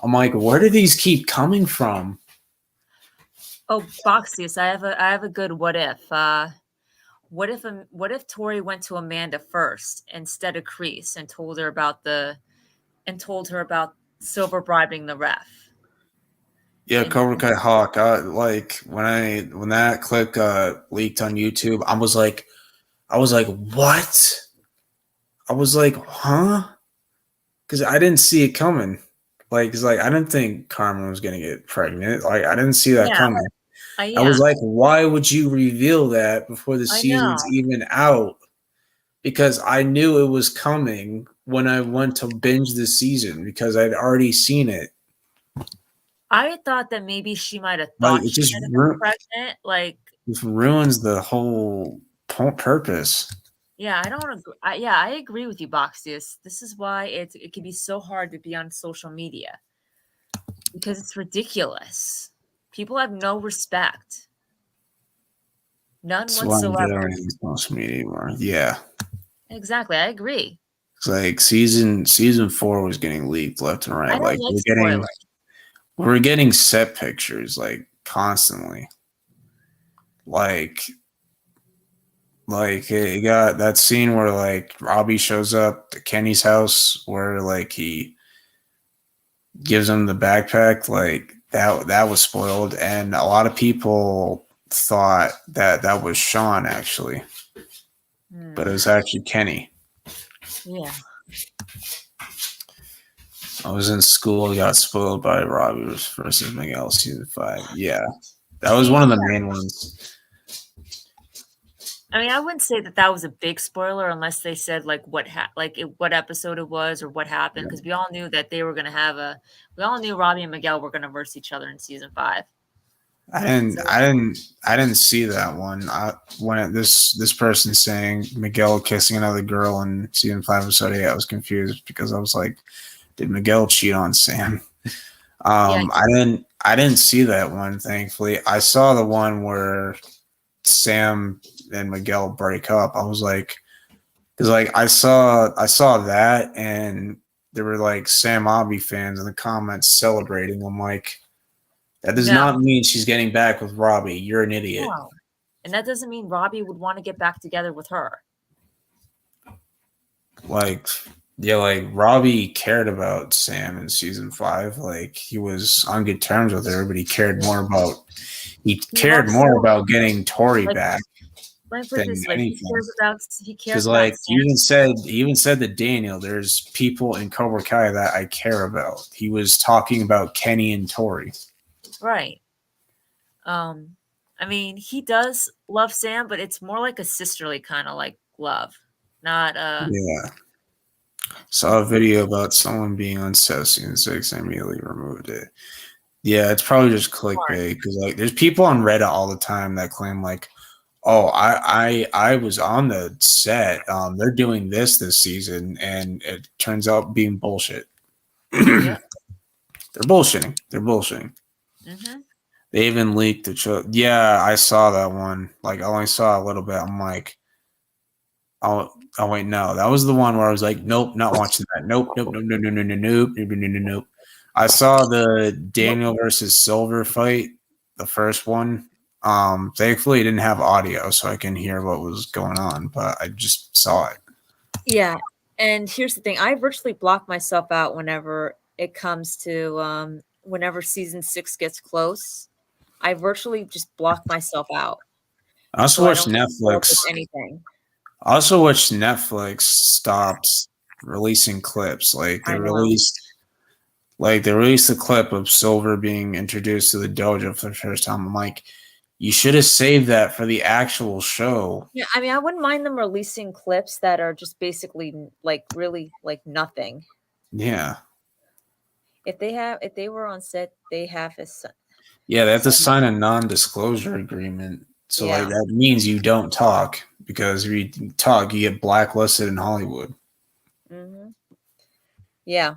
I'm like, where do these keep coming from? Oh, Boxius, I have a good what if. What if Tori went to Amanda first instead of Kreese and told her about Silver bribing the ref? Yeah, Cobra Kai Hawk. Like, when that clip leaked on YouTube, I was like, what? I was like, huh? Because I didn't see it coming. Like, cause like I didn't think Carmen was gonna get pregnant. Like, I didn't see that coming. I was like, why would you reveal that before the season's even out? Because I knew it was coming when I went to binge the season because I'd already seen it. I thought that maybe she might have thought she had been pregnant. Like, it ruins the whole purpose. Yeah, I don't agree. I agree with you, Boxius. This is why it can be so hard to be on social media because it's ridiculous. People have no respect, none whatsoever. Why I'm social media anymore. Yeah, exactly. I agree. It's like season 4 was getting leaked left and right. Like, we're getting set pictures like constantly. Like, Like it got that scene where like Robbie shows up to Kenny's house where like he gives him the backpack. Like that was spoiled, and a lot of people thought that was Sean actually, but it was actually Kenny. Yeah. I was in school, got spoiled by Robbie versus Miguel season 5. Yeah, that was one of the main ones. I mean, I wouldn't say that was a big spoiler unless they said like what episode it was or what happened, because we all knew that they were going to have we all knew Robbie and Miguel were going to verse each other in season 5. I didn't see that one. This person saying Miguel kissing another girl in season 5 episode 8, I was confused because I was like, did Miguel cheat on Sam? Yeah. I didn't see that one, thankfully. I saw the one where Sam and Miguel break up. I was like, because like I saw that, and there were like Sam Abby fans in the comments celebrating. I'm like, that does not mean she's getting back with Robbie. You're an idiot. No. And that doesn't mean Robbie would want to get back together with her. Like, yeah, like Robbie cared about Sam in season 5. Like he was on good terms with her, but he cared more about getting Tori back. Like for this, like he cares about like he even said to Daniel, there's people in Cobra Kai that I care about. He was talking about Kenny and Tori. Right. I mean, he does love Sam, but it's more like a sisterly kind of like love. Not Yeah. Saw a video about someone being on set season 6 and immediately removed it. Yeah, it's probably just clickbait because like there's people on Reddit all the time that claim like, oh, I was on the set. They're doing this season, and it turns out being bullshit. Yeah. They're bullshitting. Mm-hmm. They even leaked the show. Yeah, I saw that one. Like I only saw a little bit. I'm like, oh wait, no, that was the one where I was like, nope, not watching that. Nope. I saw the Daniel versus Silver fight, the first one. Thankfully, it didn't have audio, so I can hear what was going on, but I just saw it. Yeah, and here's the thing: I virtually block myself out whenever it comes to whenever season 6 gets close. I virtually just block myself out. I also watched Netflix. Anything. I also watched Netflix stopped releasing clips. Like they released a clip of Silver being introduced to the dojo for the first time. I'm like, you should have saved that for the actual show. Yeah, I mean, I wouldn't mind them releasing clips that are just basically like really like nothing. Yeah. If they were on set, they have to. Yeah, they have to sign a non-disclosure agreement. So like that means you don't talk, because if you talk, you get blacklisted in Hollywood. Mm-hmm. Yeah.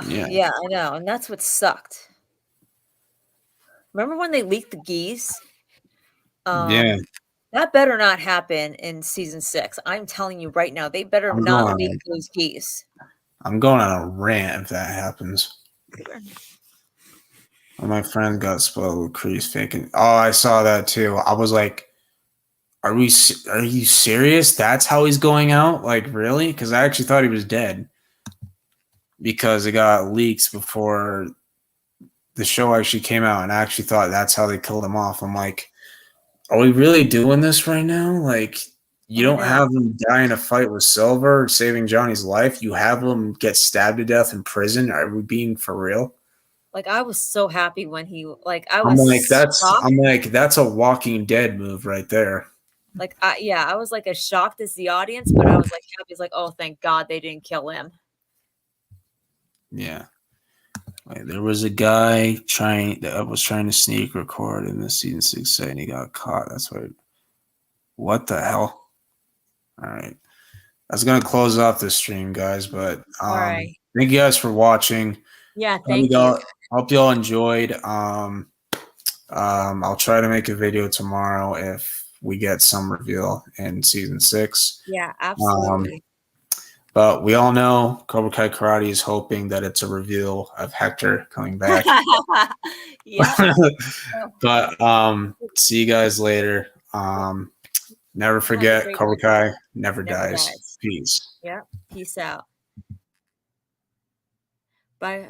Yeah, I know, and that's what sucked. Remember when they leaked the geese? Yeah. That better not happen in season 6. I'm telling you right now, they better not leak those geese. I'm going on a rant if that happens. When my friend got spoiled with Kreese faking. Oh, I saw that too. I was like, are you serious? That's how he's going out? Like, really? Because I actually thought he was dead. Because it got leaks before the show actually came out, and I actually thought that's how they killed him off. I'm like, are we really doing this right now? Like, you don't have him die in a fight with Silver, saving Johnny's life. You have him get stabbed to death in prison. Are we being for real? Like, I was so happy when he, like, I'm like, that's a Walking Dead move right there. Like, I was like as shocked as the audience, but I was like happy. It's like, oh, thank God they didn't kill him. Yeah. Like, there was a guy that was trying to sneak record in the season 6 set, and he got caught. That's why. What the hell? All right. I was gonna close off this stream, guys, but all right. Thank you guys for watching. Yeah, thank you. Hope y'all enjoyed. I'll try to make a video tomorrow if we get some reveal in season 6. Yeah, absolutely. But we all know Cobra Kai Karate is hoping that it's a reveal of Hector coming back. Yeah. But see you guys later. Never forget, great Cobra one. Kai never Never dies. dies. Peace. Yeah. Peace out. Bye.